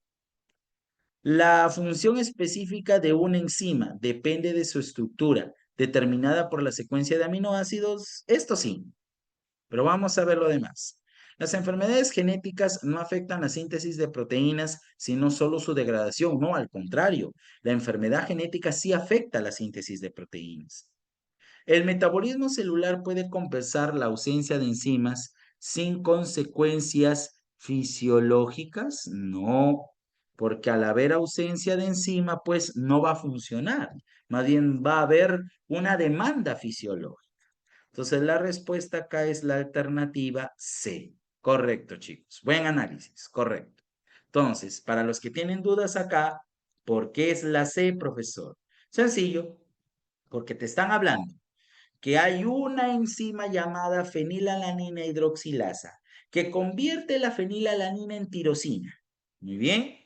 La función específica de una enzima depende de su estructura, determinada por la secuencia de aminoácidos. Esto sí, pero vamos a ver lo demás. Las enfermedades genéticas no afectan la síntesis de proteínas, sino solo su degradación. No, al contrario, la enfermedad genética sí afecta la síntesis de proteínas. El metabolismo celular puede compensar la ausencia de enzimas sin consecuencias fisiológicas. No, porque al haber ausencia de enzima, pues no va a funcionar. Más bien va a haber una demanda fisiológica. Entonces la respuesta acá es la alternativa C. Correcto, chicos. Buen análisis, correcto. Entonces, para los que tienen dudas acá, ¿por qué es la C, profesor? Sencillo, porque te están hablando que hay una enzima llamada fenilalanina hidroxilasa que convierte la fenilalanina en tirosina. Muy bien.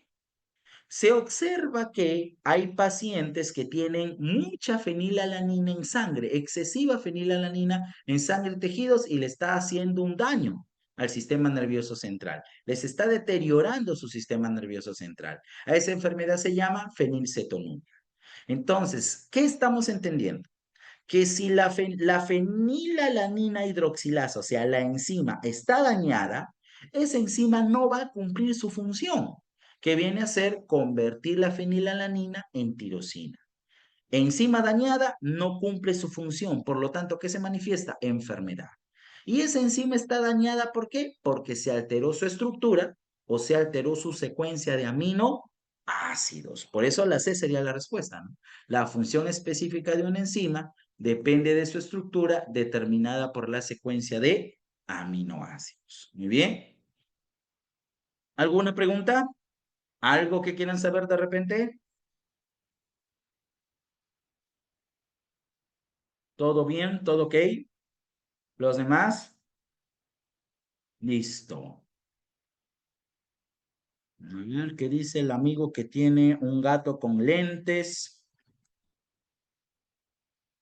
Se observa que hay pacientes que tienen mucha fenilalanina en sangre, excesiva fenilalanina en sangre y tejidos y le está haciendo un daño al sistema nervioso central. Les está deteriorando su sistema nervioso central. A esa enfermedad se llama fenilcetonuria. Entonces, ¿qué estamos entendiendo? Que si la fenilalanina hidroxilasa, o sea, la enzima, está dañada, esa enzima no va a cumplir su función, que viene a ser convertir la fenilalanina en tirosina. Enzima dañada no cumple su función, por lo tanto, ¿qué se manifiesta? Enfermedad. Y esa enzima está dañada, ¿por qué? Porque se alteró su estructura o se alteró su secuencia de aminoácidos. Por eso la C sería la respuesta, ¿no? La función específica de una enzima depende de su estructura determinada por la secuencia de aminoácidos. Muy bien. ¿Alguna pregunta? ¿Algo que quieran saber de repente? ¿Todo bien? ¿Todo ok? ¿Los demás? Listo. A ver, ¿qué dice el amigo que tiene un gato con lentes?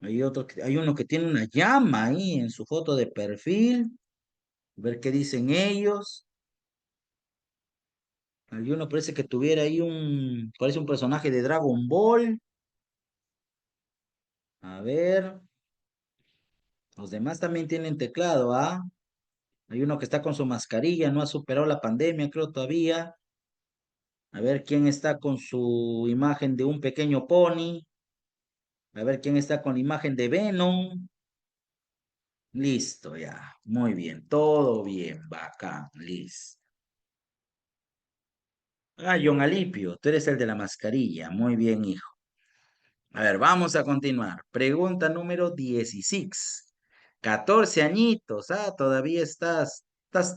Hay uno que tiene una llama ahí en su foto de perfil. A ver qué dicen ellos. Hay uno parece que tuviera ahí parece un personaje de Dragon Ball. A ver, los demás también tienen teclado, ¿ah? Hay uno que está con su mascarilla, no ha superado la pandemia, creo todavía. A ver quién está con su imagen de un pequeño pony. A ver quién está con la imagen de Venom. Listo, ya. Muy bien. Todo bien. Bacán. Listo. Ah, John Alipio, tú eres el de la mascarilla. Muy bien, hijo. A ver, vamos a continuar. Pregunta número 16. 14 añitos. Ah, todavía estás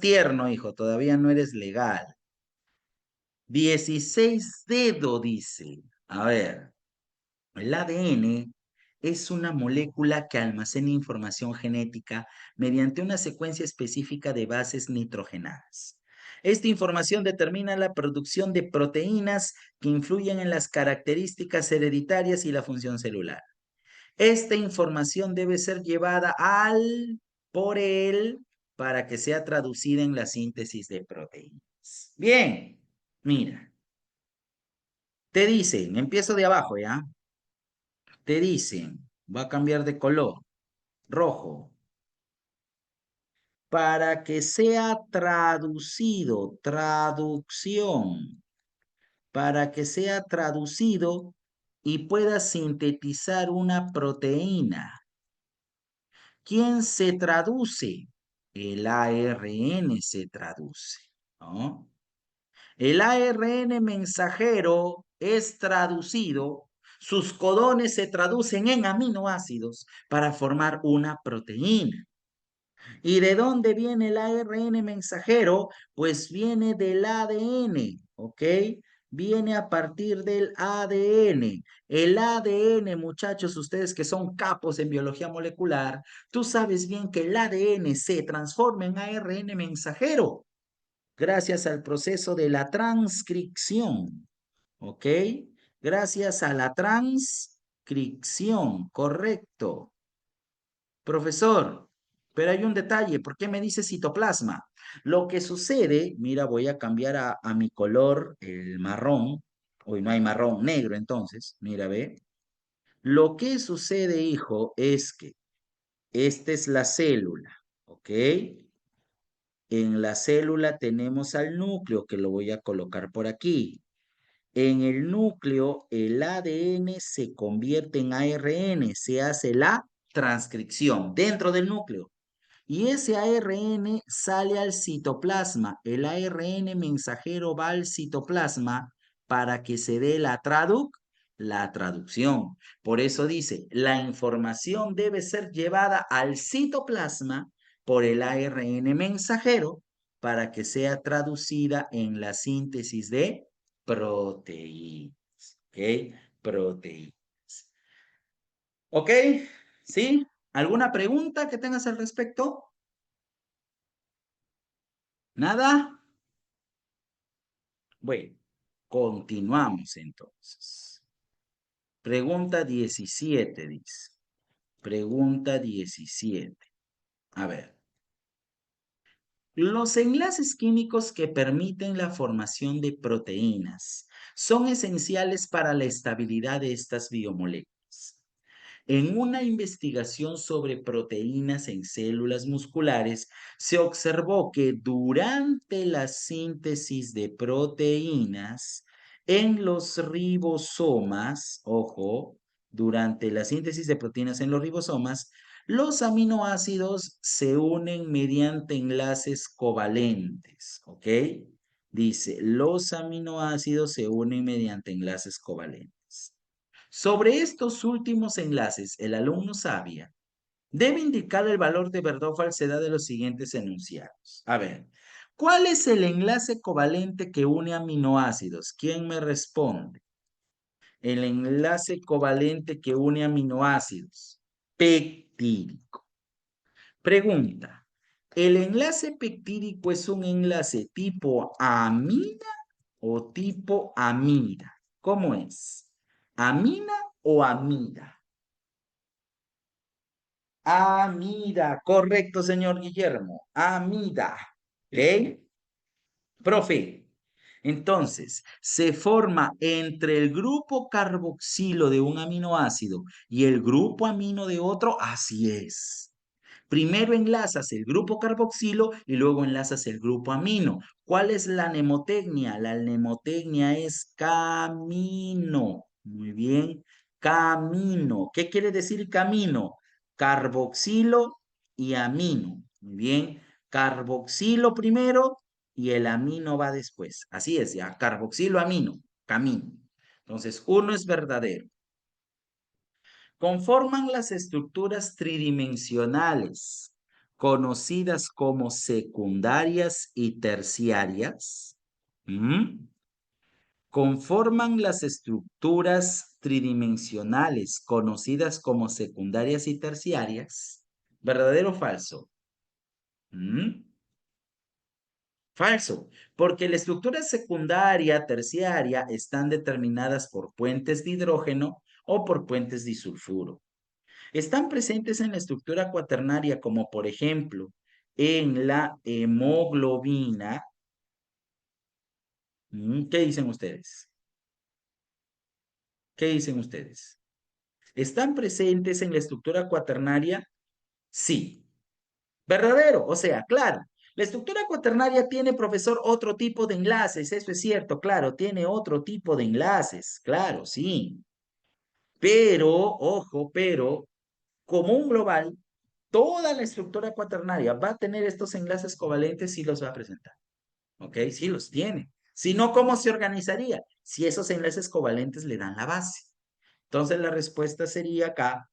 tierno, hijo. Todavía no eres legal. 16 dedo, dice. A ver. El ADN es una molécula que almacena información genética mediante una secuencia específica de bases nitrogenadas. Esta información determina la producción de proteínas que influyen en las características hereditarias y la función celular. Esta información debe ser llevada por él para que sea traducida en la síntesis de proteínas. Bien, mira, te dicen, empiezo de abajo, ¿ya? Te dicen, va a cambiar de color, rojo, para que sea traducido, traducción, para que sea traducido y pueda sintetizar una proteína. ¿Quién se traduce? El ARN se traduce, ¿no? El ARN mensajero es traducido, sus codones se traducen en aminoácidos para formar una proteína. ¿Y de dónde viene el ARN mensajero? Pues viene del ADN, ¿ok? Viene a partir del ADN. El ADN, muchachos, ustedes que son capos en biología molecular, tú sabes bien que el ADN se transforma en ARN mensajero gracias al proceso de la transcripción, ¿ok? Gracias a la transcripción, correcto. Profesor, pero hay un detalle, ¿por qué me dice citoplasma? Lo que sucede, mira, voy a cambiar a mi color, el marrón, hoy no hay marrón, negro entonces, mira, ve. Lo que sucede, hijo, es que esta es la célula, ¿ok? En la célula tenemos al núcleo, que lo voy a colocar por aquí. En el núcleo, el ADN se convierte en ARN, se hace la transcripción dentro del núcleo. Y ese ARN sale al citoplasma. El ARN mensajero va al citoplasma para que se dé la traducción. Por eso dice, la información debe ser llevada al citoplasma por el ARN mensajero para que sea traducida en la síntesis de proteínas. ¿Ok? Proteínas. ¿Ok? ¿Sí? ¿Alguna pregunta que tengas al respecto? ¿Nada? Bueno, continuamos entonces. Pregunta 17 dice. Pregunta 17. A ver. Los enlaces químicos que permiten la formación de proteínas son esenciales para la estabilidad de estas biomoléculas. En una investigación sobre proteínas en células musculares, se observó que durante la síntesis de proteínas en los ribosomas, ojo, durante la síntesis de proteínas en los ribosomas, los aminoácidos se unen mediante enlaces covalentes, ¿ok? Dice, los aminoácidos se unen mediante enlaces covalentes. Sobre estos últimos enlaces, el alumno sabia debe indicar el valor de verdad o falsedad de los siguientes enunciados. A ver, ¿cuál es el enlace covalente que une aminoácidos? ¿Quién me responde? El enlace covalente que une aminoácidos. Peptídico. Pregunta, ¿el enlace peptídico es un enlace tipo amina o tipo amida? ¿Cómo es? ¿Amina o amida? Amida, correcto, señor Guillermo. Amida. ¿Ok? Profe, entonces, se forma entre el grupo carboxilo de un aminoácido y el grupo amino de otro. Así es. Primero enlazas el grupo carboxilo y luego enlazas el grupo amino. ¿Cuál es la mnemotecnia? La mnemotecnia es camino. Muy bien, camino. ¿Qué quiere decir camino? Carboxilo y amino. Muy bien, carboxilo primero y el amino va después. Así es, ya, carboxilo, amino, camino. Entonces, uno es verdadero. Conforman las estructuras tridimensionales, conocidas como secundarias y terciarias. Conforman las estructuras tridimensionales, conocidas como secundarias y terciarias. ¿Verdadero o falso? Falso, porque la estructura secundaria, terciaria, están determinadas por puentes de hidrógeno o por puentes de sulfuro. Están presentes en la estructura cuaternaria, como por ejemplo en la hemoglobina. ¿Qué dicen ustedes? ¿Qué dicen ustedes? ¿Están presentes en la estructura cuaternaria? Sí. ¿Verdadero? O sea, claro. La estructura cuaternaria tiene, profesor, otro tipo de enlaces. Eso es cierto, claro, tiene otro tipo de enlaces. Claro, sí. Pero, ojo, pero, como un global, toda la estructura cuaternaria va a tener estos enlaces covalentes y los va a presentar. ¿Ok? Sí los tiene. Si no, ¿cómo se organizaría? Si esos enlaces covalentes le dan la base. Entonces la respuesta sería acá,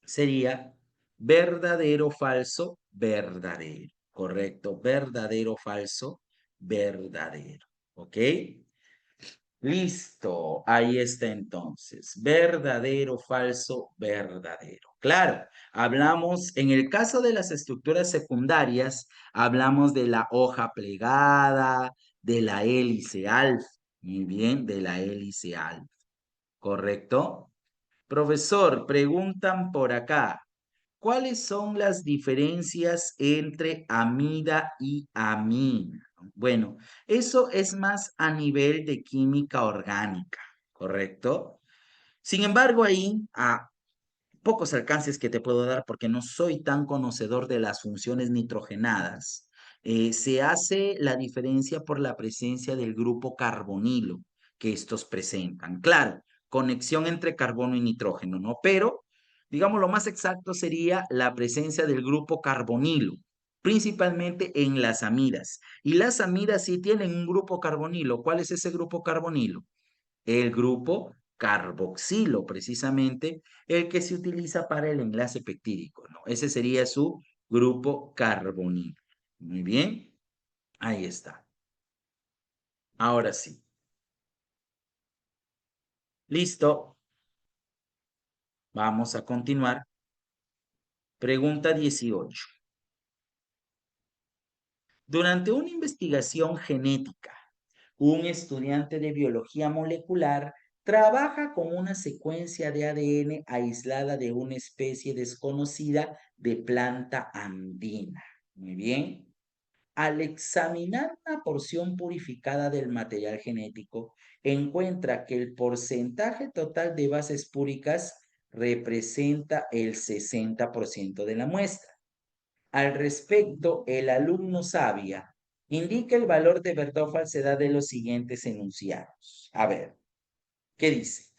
sería verdadero, falso, verdadero. Correcto, verdadero, falso, verdadero. ¿Ok? Listo, ahí está entonces. Verdadero, falso, verdadero. Claro, hablamos, en el caso de las estructuras secundarias, hablamos de la hoja plegada, de la hélice alfa. Muy bien, de la hélice alfa. ¿Correcto? Profesor, preguntan por acá. ¿Cuáles son las diferencias entre amida y amina? Bueno, eso es más a nivel de química orgánica, ¿correcto? Sin embargo, ahí pocos alcances que te puedo dar porque no soy tan conocedor de las funciones nitrogenadas. Se hace la diferencia por la presencia del grupo carbonilo que estos presentan. Claro, conexión entre carbono y nitrógeno, ¿no? Pero, digamos, lo más exacto sería la presencia del grupo carbonilo, principalmente en las amidas. Y las amidas sí tienen un grupo carbonilo. ¿Cuál es ese grupo carbonilo? El grupo carboxilo, precisamente, el que se utiliza para el enlace peptídico, ¿no? Ese sería su grupo carbonilo. Muy bien, ahí está. Ahora sí. Listo. Vamos a continuar. Pregunta 18. Durante una investigación genética, un estudiante de biología molecular trabaja con una secuencia de ADN aislada de una especie desconocida de planta andina. Muy bien. Al examinar una porción purificada del material genético, encuentra que el porcentaje total de bases púricas representa el 60% de la muestra. Al respecto, el alumno sabia indica el valor de verdad o falsedad de los siguientes enunciados. A ver, ¿qué dice?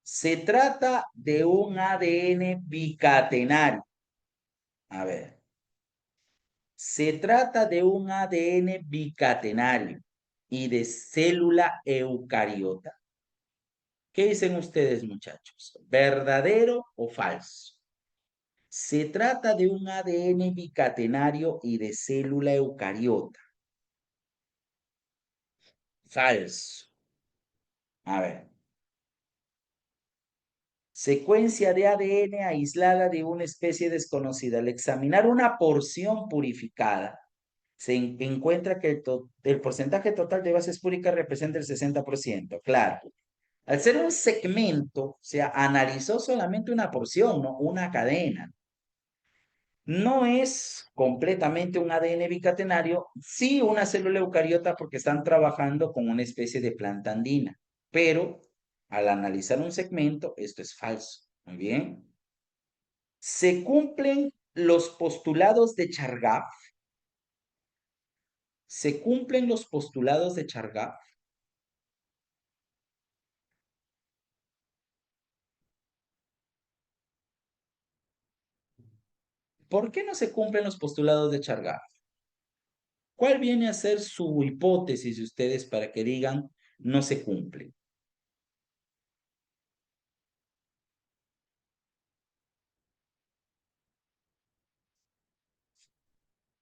Se trata de un ADN bicatenario. A ver, se trata de un ADN bicatenario y de célula eucariota. ¿Qué dicen ustedes, muchachos? ¿Verdadero o falso? Se trata de un ADN bicatenario y de célula eucariota. Falso. A ver. Secuencia de ADN aislada de una especie desconocida. Al examinar una porción purificada, se encuentra que el porcentaje total de bases púricas representa el 60%. Claro. Al ser un segmento, se analizó solamente una porción, no una cadena. No es completamente un ADN bicatenario, sí una célula eucariota porque están trabajando con una especie de planta andina, pero al analizar un segmento, esto es falso. Muy bien. Se cumplen los postulados de Chargaff. Se cumplen los postulados de Chargaff. ¿Por qué no se cumplen los postulados de Chargaff? ¿Cuál viene a ser su hipótesis de ustedes para que digan no se cumple?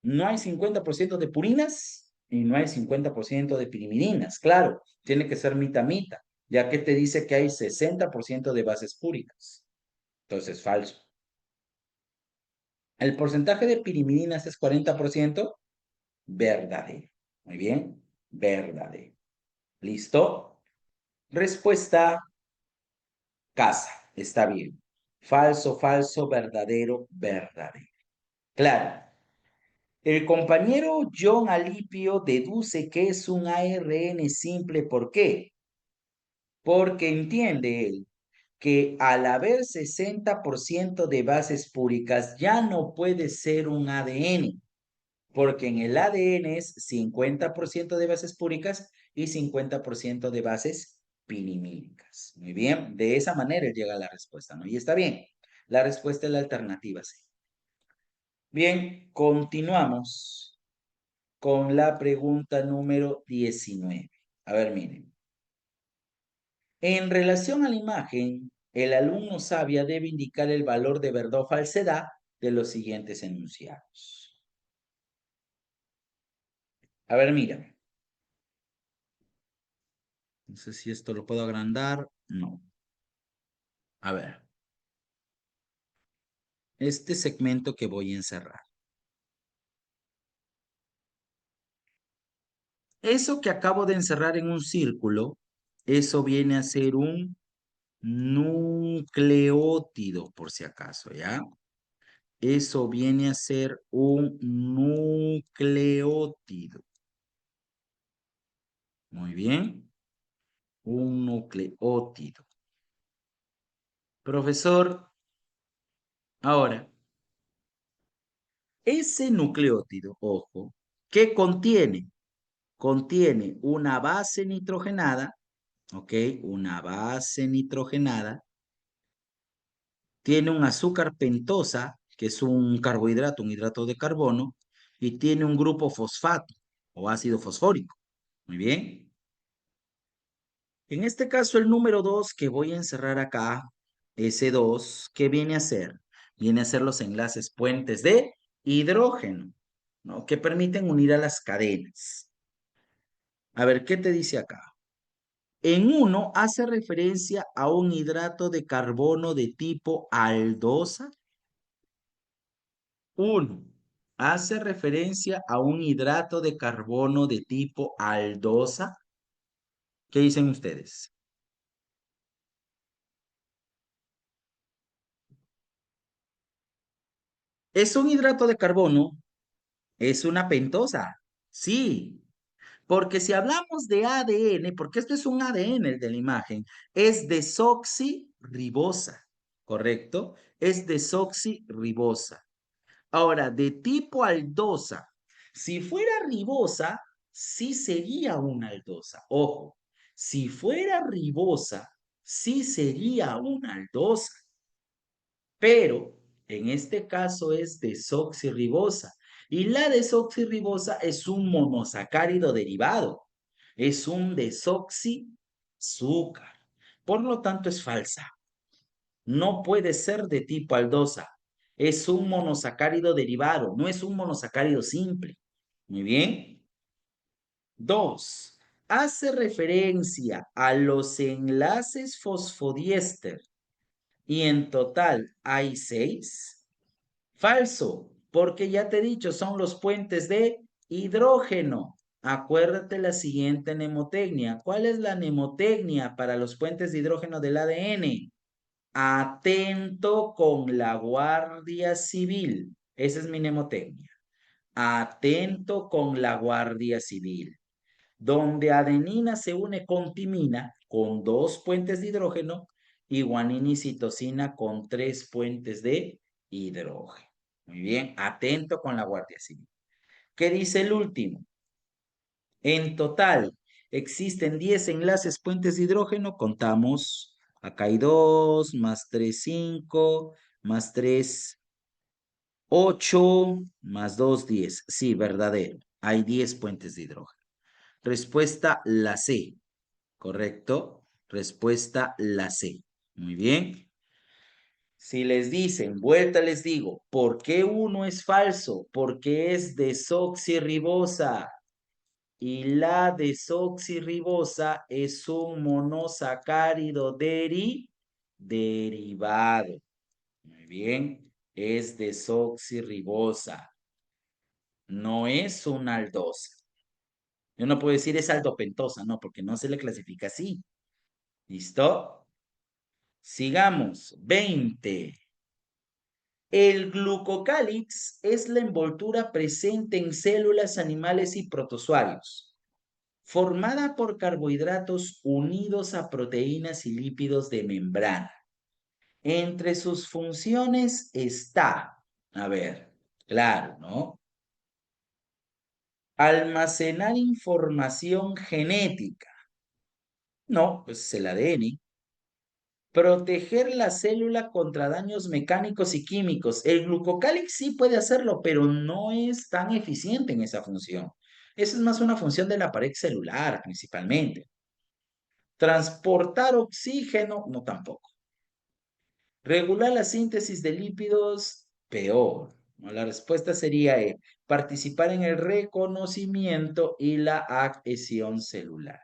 No hay 50% de purinas y no hay 50% de pirimidinas. Claro, tiene que ser mita-mita, ya que te dice que hay 60% de bases púricas. Entonces, falso. El porcentaje de pirimidinas es 40%. Verdadero. Muy bien, verdadero. ¿Listo? Respuesta, casa. Está bien. Falso, falso, verdadero, verdadero. Claro. El compañero John Alipio deduce que es un ARN simple. ¿Por qué? Porque entiende él que al haber 60% de bases púricas ya no puede ser un ADN, porque en el ADN es 50% de bases púricas y 50% de bases pirimídicas. Muy bien, de esa manera él llega a la respuesta, ¿no? Y está bien, la respuesta es la alternativa C. Bien, continuamos con la pregunta número 19. A ver, miren. En relación a la imagen, el alumno sabia debe indicar el valor de verdad o falsedad de los siguientes enunciados. A ver, mira. No sé si esto lo puedo agrandar. No. A ver. Este segmento que voy a encerrar. Eso que acabo de encerrar en un círculo, eso viene a ser un nucleótido, por si acaso, ¿ya? Eso viene a ser un nucleótido. Muy bien. Un nucleótido. Profesor, ahora, ese nucleótido, ojo, ¿qué contiene? Contiene una base nitrogenada, ¿ok? Una base nitrogenada. Tiene un azúcar pentosa, que es un carbohidrato, un hidrato de carbono, y tiene un grupo fosfato o ácido fosfórico. Muy bien. En este caso, el número 2 que voy a encerrar acá, ese 2, ¿qué viene a ser? Viene a ser los enlaces puentes de hidrógeno, ¿no? Que permiten unir a las cadenas. A ver, ¿qué te dice acá? En uno hace referencia a un hidrato de carbono de tipo aldosa. Uno hace referencia a un hidrato de carbono de tipo aldosa. ¿Qué dicen ustedes? ¿Es un hidrato de carbono? ¿Es una pentosa? Sí, porque si hablamos de ADN, porque esto es un ADN el de la imagen, es desoxirribosa, ¿correcto? Es desoxirribosa. Ahora, de tipo aldosa, si fuera ribosa, sí sería una aldosa. Ojo, si fuera ribosa, sí sería una aldosa, pero en este caso es desoxirribosa. Y la desoxirribosa es un monosacárido derivado, es un desoxizúcar. Por lo tanto, es falsa. No puede ser de tipo aldosa. Es un monosacárido derivado, no es un monosacárido simple. Muy bien. Dos, hace referencia a los enlaces fosfodiéster y en total hay 6. Falso, porque ya te he dicho, son los puentes de hidrógeno. Acuérdate la siguiente mnemotecnia. ¿Cuál es la mnemotecnia para los puentes de hidrógeno del ADN? Atento con la Guardia Civil. Esa es mi mnemotecnia. Atento con la Guardia Civil. Donde adenina se une con timina con 2 puentes de hidrógeno y guanina y citosina con 3 puentes de hidrógeno. Muy bien, atento con la Guardia Civil. ¿Qué dice el último? En total, existen 10 enlaces puentes de hidrógeno. Contamos. Acá hay 2, más 3, 5, más 3, 8, más 2, 10. Sí, verdadero. Hay 10 puentes de hidrógeno. Respuesta la C. ¿Correcto? Respuesta la C. Muy bien. Si les dicen, vuelta les digo, ¿por qué uno es falso? Porque es desoxirribosa. Y la desoxirribosa es un monosacárido derivado. Muy bien, es desoxirribosa. No es una aldosa. Yo no puedo decir es aldopentosa, no, porque no se le clasifica así. ¿Listo? Sigamos. 20. El glucocálix es la envoltura presente en células animales y protozoarios, formada por carbohidratos unidos a proteínas y lípidos de membrana. Entre sus funciones está, a ver, claro, ¿no? Almacenar información genética. No, pues es el ADN. Proteger la célula contra daños mecánicos y químicos. El glucocálix sí puede hacerlo, pero no es tan eficiente en esa función. Esa es más una función de la pared celular, principalmente. Transportar oxígeno, no tampoco. Regular la síntesis de lípidos, peor. ¿No? La respuesta sería E. Participar en el reconocimiento y la adhesión celular.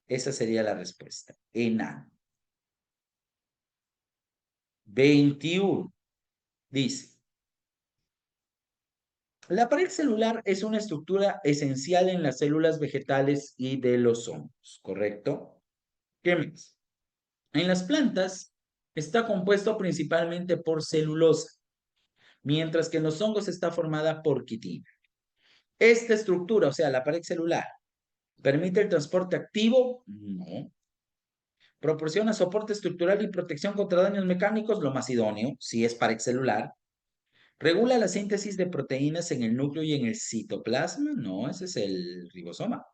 Esa sería la respuesta. ENA. 21. Dice. La pared celular es una estructura esencial en las células vegetales y de los hongos, ¿correcto? ¿Qué más? En las plantas está compuesto principalmente por celulosa, mientras que en los hongos está formada por quitina. Esta estructura, o sea, la pared celular, ¿permite el transporte activo? No. Proporciona soporte estructural y protección contra daños mecánicos, lo más idóneo, si es para excelular. Regula la síntesis de proteínas en el núcleo y en el citoplasma, no, ese es el ribosoma.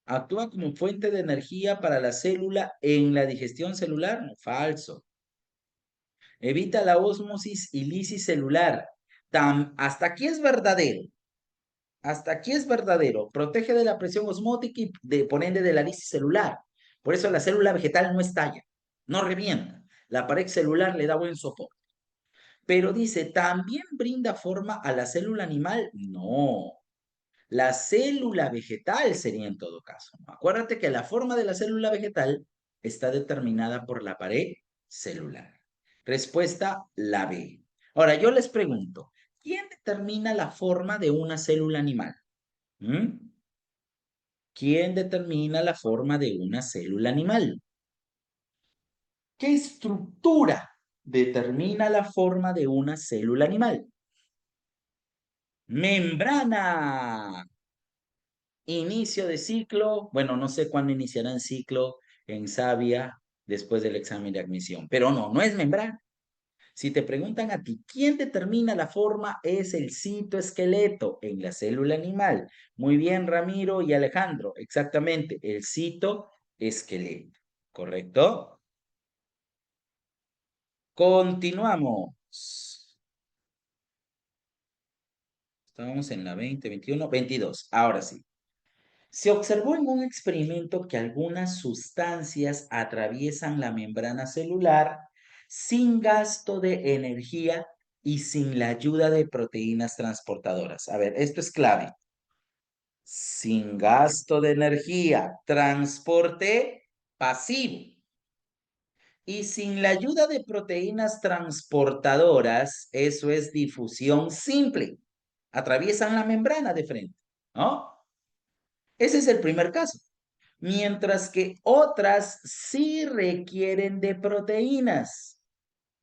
Actúa como fuente de energía para la célula en la digestión celular, no, falso. Evita la ósmosis y lisis celular. Hasta aquí es verdadero. Hasta aquí es verdadero. Protege de la presión osmótica y por ende de la lisis celular. Por eso la célula vegetal no estalla, no revienta. La pared celular le da buen soporte. Pero dice, ¿también brinda forma a la célula animal? No. La célula vegetal sería en todo caso. Acuérdate que la forma de la célula vegetal está determinada por la pared celular. Respuesta, la B. Ahora, yo les pregunto, ¿quién determina la forma de una célula animal? ¿Mm? ¿Quién determina la forma de una célula animal? ¿Qué estructura determina la forma de una célula animal? Membrana. Inicio de ciclo. Bueno, no sé cuándo iniciarán ciclo en Savia después del examen de admisión, pero no, no es membrana. Si te preguntan a ti, ¿quién determina la forma? Es el citoesqueleto en la célula animal. Muy bien, Ramiro y Alejandro, exactamente, el citoesqueleto. ¿Correcto? Continuamos. Estábamos en la 20, 21, 22. Ahora sí. Se observó en un experimento que algunas sustancias atraviesan la membrana celular sin gasto de energía y sin la ayuda de proteínas transportadoras. A ver, esto es clave. Sin gasto de energía, transporte pasivo. Y sin la ayuda de proteínas transportadoras, eso es difusión simple. Atraviesan la membrana de frente, ¿no? Ese es el primer caso. Mientras que otras sí requieren de proteínas,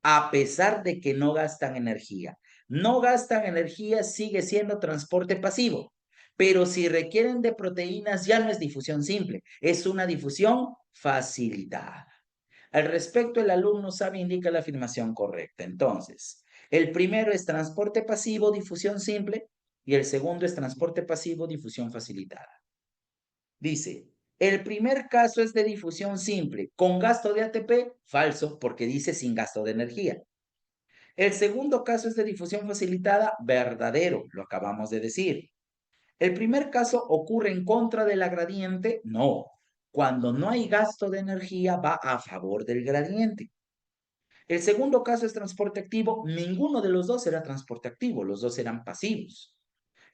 a pesar de que no gastan energía. No gastan energía, sigue siendo transporte pasivo. Pero si requieren de proteínas, ya no es difusión simple, es una difusión facilitada. Al respecto, el alumno sabe indica la afirmación correcta. Entonces, el primero es transporte pasivo, difusión simple, y el segundo es transporte pasivo, difusión facilitada. Dice, el primer caso es de difusión simple, con gasto de ATP, falso, porque dice sin gasto de energía. El segundo caso es de difusión facilitada, verdadero, lo acabamos de decir. El primer caso ocurre en contra de la gradiente, no. Cuando no hay gasto de energía, va a favor del gradiente. El segundo caso es transporte activo, ninguno de los dos era transporte activo, los dos eran pasivos.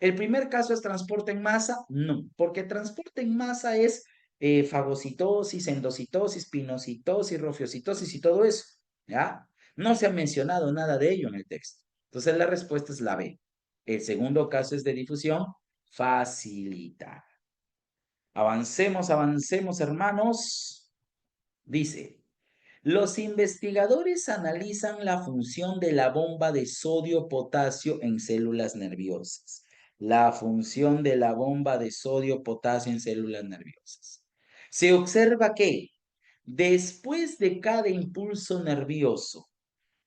El primer caso es transporte en masa, no, porque transporte en masa es fagocitosis, endocitosis, pinocitosis, rofiocitosis y todo eso, ¿ya? No se ha mencionado nada de ello en el texto. Entonces la respuesta es la B. El segundo caso es de difusión facilita. Avancemos, avancemos, hermanos. Dice, los investigadores analizan la función de la bomba de sodio-potasio en células nerviosas. La función de la bomba de sodio-potasio en células nerviosas. Se observa que después de cada impulso nervioso,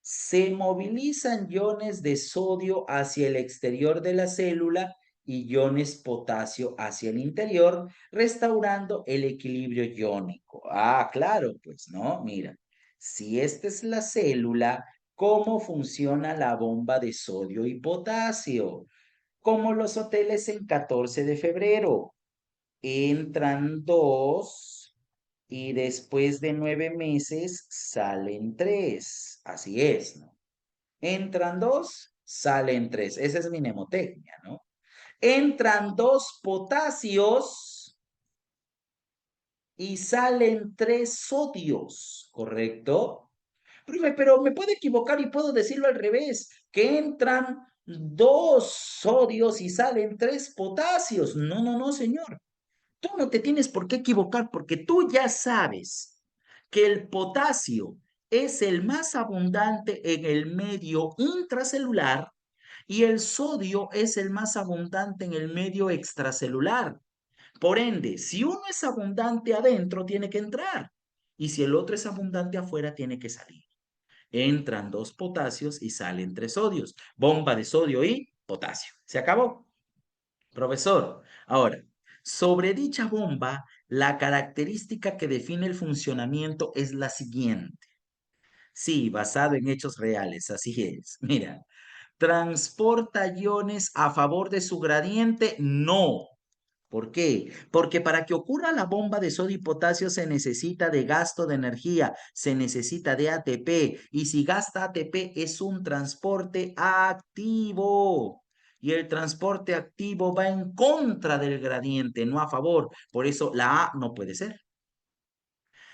se movilizan iones de sodio hacia el exterior de la célula y iones potasio hacia el interior, restaurando el equilibrio iónico. Ah, claro, pues, ¿no? Mira, si esta es la célula, ¿cómo funciona la bomba de sodio y potasio? Como los hoteles en 14 de febrero. Entran dos y después de 9 meses salen tres. Así es, ¿no? Entran dos, salen tres. Esa es mi mnemotecnia, ¿no? Entran dos potasios y salen tres sodios, ¿correcto? Profe, pero me puedo equivocar y puedo decirlo al revés, que entran dos sodios y salen tres potasios. No, no, no, señor. Tú no te tienes por qué equivocar porque tú ya sabes que el potasio es el más abundante en el medio intracelular y el sodio es el más abundante en el medio extracelular. Por ende, si uno es abundante adentro, tiene que entrar. Y si el otro es abundante afuera, tiene que salir. Entran 2 potasios y salen 3 sodios. Bomba de sodio y potasio. Se acabó. Profesor, ahora, sobre dicha bomba, la característica que define el funcionamiento es la siguiente. Sí, basado en hechos reales, así es. Mira, ¿transporta iones a favor de su gradiente? No. ¿Por qué? Porque para que ocurra la bomba de sodio y potasio se necesita de gasto de energía, se necesita de ATP, y si gasta ATP es un transporte activo. Y el transporte activo va en contra del gradiente, no a favor. Por eso la A no puede ser.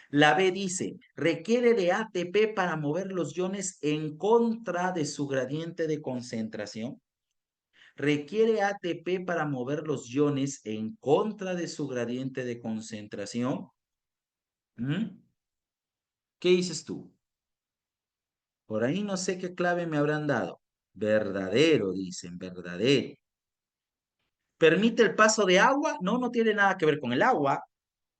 La B dice, requiere de ATP para mover los iones en contra de su gradiente de concentración. Requiere ATP para mover los iones en contra de su gradiente de concentración. ¿Mm? ¿Qué dices tú? Por ahí no sé qué clave me habrán dado. Verdadero, dicen, verdadero. ¿Permite el paso de agua? No, no tiene nada que ver con el agua.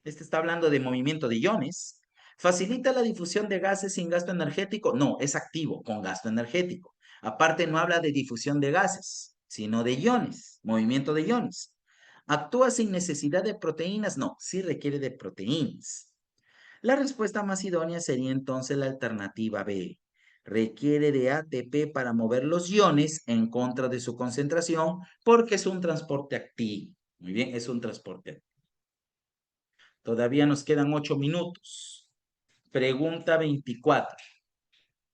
Este está hablando de movimiento de iones. ¿Facilita la difusión de gases sin gasto energético? No, es activo, con gasto energético. Aparte, no habla de difusión de gases, sino de iones, movimiento de iones. ¿Actúa sin necesidad de proteínas? No, sí requiere de proteínas. La respuesta más idónea sería entonces la alternativa B. Requiere de ATP para mover los iones en contra de su concentración porque es un transporte activo. Muy bien, es un transporte activo. Todavía nos quedan 8 minutos. Pregunta 24.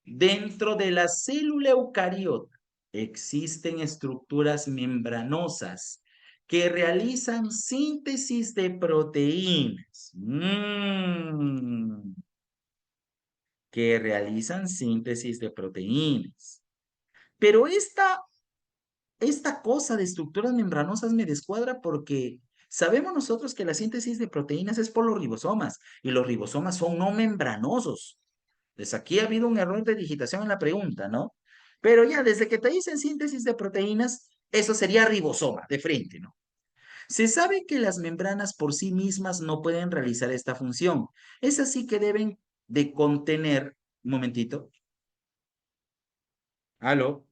Dentro de la célula eucariota existen estructuras membranosas que realizan síntesis de proteínas. Que realizan síntesis de proteínas. Pero esta cosa de estructuras membranosas me descuadra porque sabemos nosotros que la síntesis de proteínas es por los ribosomas y los ribosomas son no membranosos. Pues aquí ha habido un error de digitación en la pregunta, ¿no? Pero ya desde que te dicen síntesis de proteínas, eso sería ribosoma de frente, ¿no? Se sabe que las membranas por sí mismas no pueden realizar esta función. Es así que deben de contener, un momentito, ¿aló?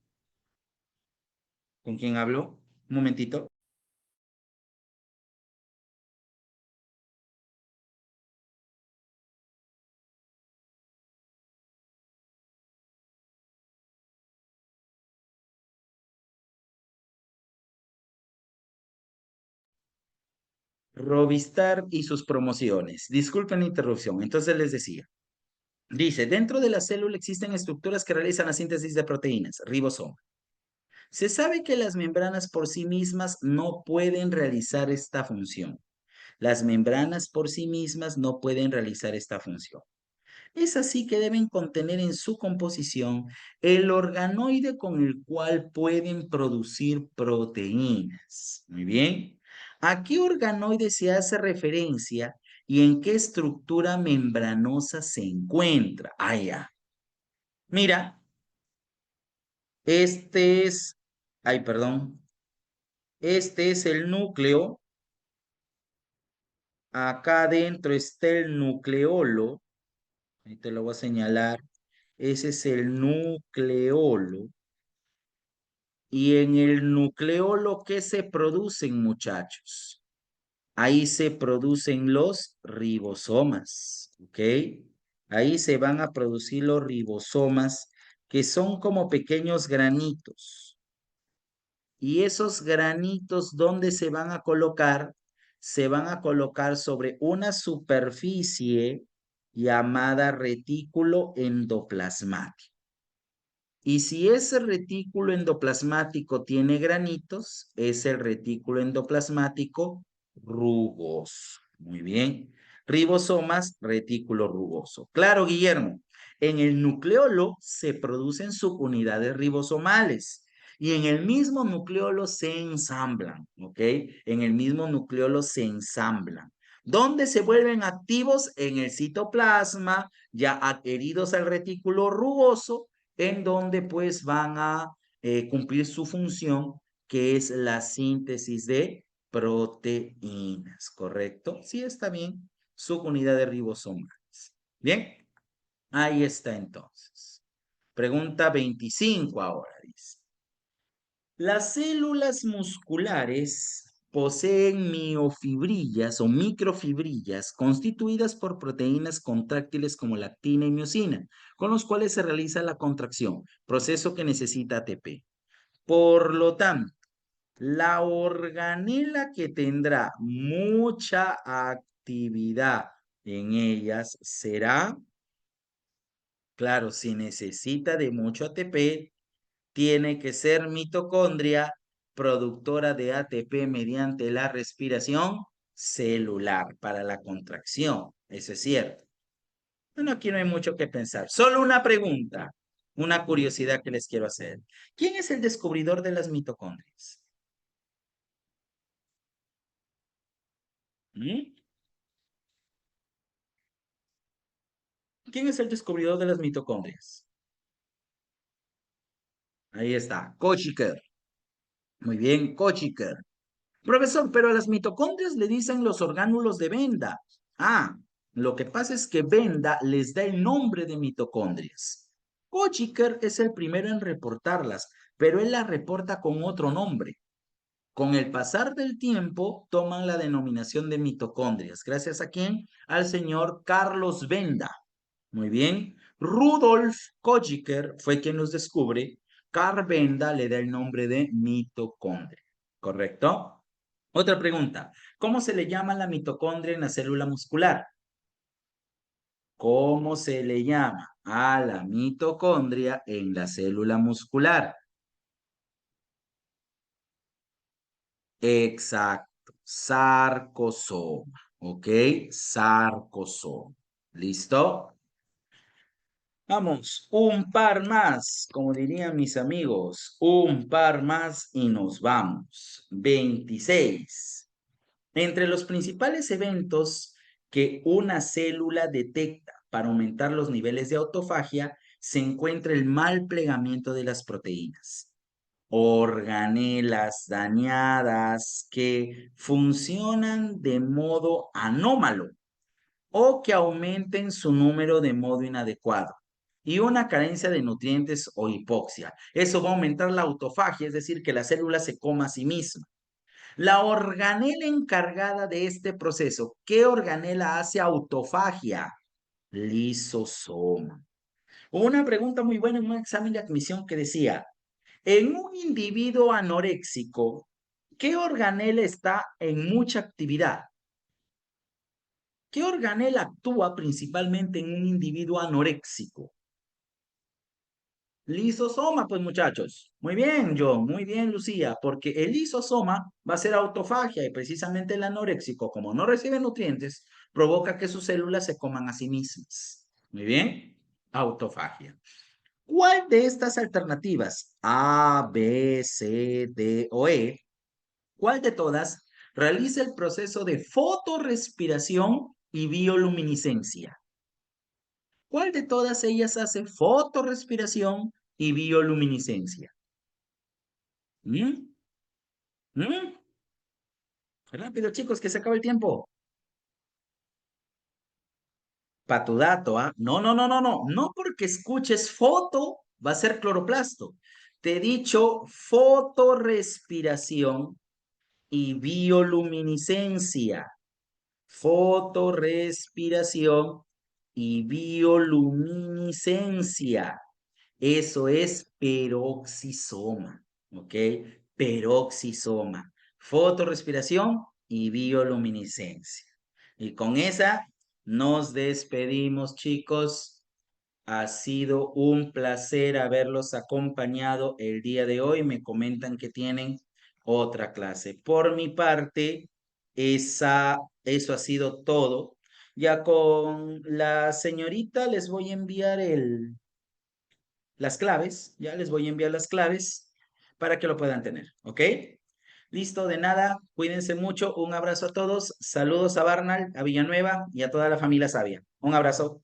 ¿Con quién hablo? Un momentito. Rovistar y sus promociones. Disculpen la interrupción. Entonces les decía. Dice, dentro de la célula existen estructuras que realizan la síntesis de proteínas, ribosoma. Se sabe que las membranas por sí mismas no pueden realizar esta función. Las membranas por sí mismas no pueden realizar esta función. Es así que deben contener en su composición el organoide con el cual pueden producir proteínas. Muy bien. ¿A qué organoide se hace referencia y en qué estructura membranosa se encuentra? Ah, ya. Mira, este es, ay, perdón, este es el núcleo. Acá adentro está el nucleolo. Ahí te lo voy a señalar. Ese es el nucleolo. Y en el nucleolo, ¿qué se producen, muchachos? Ahí se producen los ribosomas, ¿ok? Ahí se van a producir los ribosomas, que son como pequeños granitos. Y esos granitos, ¿dónde se van a colocar? Se van a colocar sobre una superficie llamada retículo endoplasmático. Y si ese retículo endoplasmático tiene granitos, es el retículo endoplasmático rugoso. Muy bien. Ribosomas, retículo rugoso. Claro, Guillermo. En el nucleolo se producen subunidades ribosomales y en el mismo nucleolo se ensamblan, ¿ok? En el mismo nucleolo se ensamblan. ¿Dónde se vuelven activos? En el citoplasma, ya adheridos al retículo rugoso, en donde pues van a cumplir su función, que es la síntesis de proteínas, ¿correcto? Sí, está bien. Subunidad de ribosomas. Bien, ahí está entonces. Pregunta 25 ahora, dice. Las células musculares poseen miofibrillas o microfibrillas constituidas por proteínas contráctiles como la actina y miosina, con los cuales se realiza la contracción, proceso que necesita ATP. Por lo tanto, la organela que tendrá mucha actividad en ellas será, claro, si necesita de mucho ATP, tiene que ser mitocondria productora de ATP mediante la respiración celular para la contracción. Eso es cierto. Bueno, aquí no hay mucho que pensar. Solo una pregunta, una curiosidad que les quiero hacer. ¿Quién es el descubridor de las mitocondrias? ¿Mm? ¿Quién es el descubridor de las mitocondrias? Ahí está, Kochiker. Muy bien, Kochiker. Profesor, pero a las mitocondrias le dicen los orgánulos de Venda. Ah, lo que pasa es que Venda les da el nombre de mitocondrias. Kochiker es el primero en reportarlas, pero él las reporta con otro nombre. Con el pasar del tiempo, toman la denominación de mitocondrias. ¿Gracias a quién? Al señor Carlos Venda. Muy bien. Rudolf Kochiker fue quien los descubre. Carl Venda le da el nombre de mitocondria. ¿Correcto? Otra pregunta. ¿Cómo se le llama la mitocondria en la célula muscular? ¿Cómo se le llama a la mitocondria en la célula muscular? Exacto. Sarcosoma. ¿Ok? Sarcosoma. ¿Listo? Vamos, un par más, como dirían mis amigos, un par más y nos vamos. 26. Entre los principales eventos que una célula detecta para aumentar los niveles de autofagia se encuentra el mal plegamiento de las proteínas. Organelas dañadas que funcionan de modo anómalo o que aumenten su número de modo inadecuado. Y una carencia de nutrientes o hipoxia. Eso va a aumentar la autofagia, es decir, que la célula se coma a sí misma. La organela encargada de este proceso, ¿qué organela hace autofagia? Lisosoma. Hubo una pregunta muy buena en un examen de admisión que decía, en un individuo anoréxico, ¿qué organela está en mucha actividad? ¿Qué organela actúa principalmente en un individuo anoréxico? Lisosoma, pues muchachos. Muy bien, John, muy bien, Lucía, porque el lisosoma va a ser autofagia y precisamente el anoréxico, como no recibe nutrientes, provoca que sus células se coman a sí mismas. Muy bien, autofagia. ¿Cuál de estas alternativas, A, B, C, D o E, cuál de todas realiza el proceso de fotorrespiración y bioluminiscencia? ¿Cuál de todas ellas hace fotorrespiración y bioluminiscencia? ¿Mm? ¿Mm? Rápido, chicos, que se acaba el tiempo. Para tu dato, ¿ah? No, no, no, no, no. No porque escuches foto va a ser cloroplasto. Te he dicho fotorrespiración y bioluminiscencia. Fotorrespiración y bioluminiscencia. Eso es peroxisoma, ¿ok? Peroxisoma, fotorrespiración y bioluminiscencia. Y con esa nos despedimos, chicos. Ha sido un placer haberlos acompañado el día de hoy. Me comentan que tienen otra clase. Por mi parte, eso ha sido todo. Ya con la señorita les voy a enviar las claves, ya les voy a enviar las claves para que lo puedan tener, ¿ok? Listo, de nada, cuídense mucho, un abrazo a todos, saludos a Barnal, a Villanueva y a toda la familia Sabia. Un abrazo.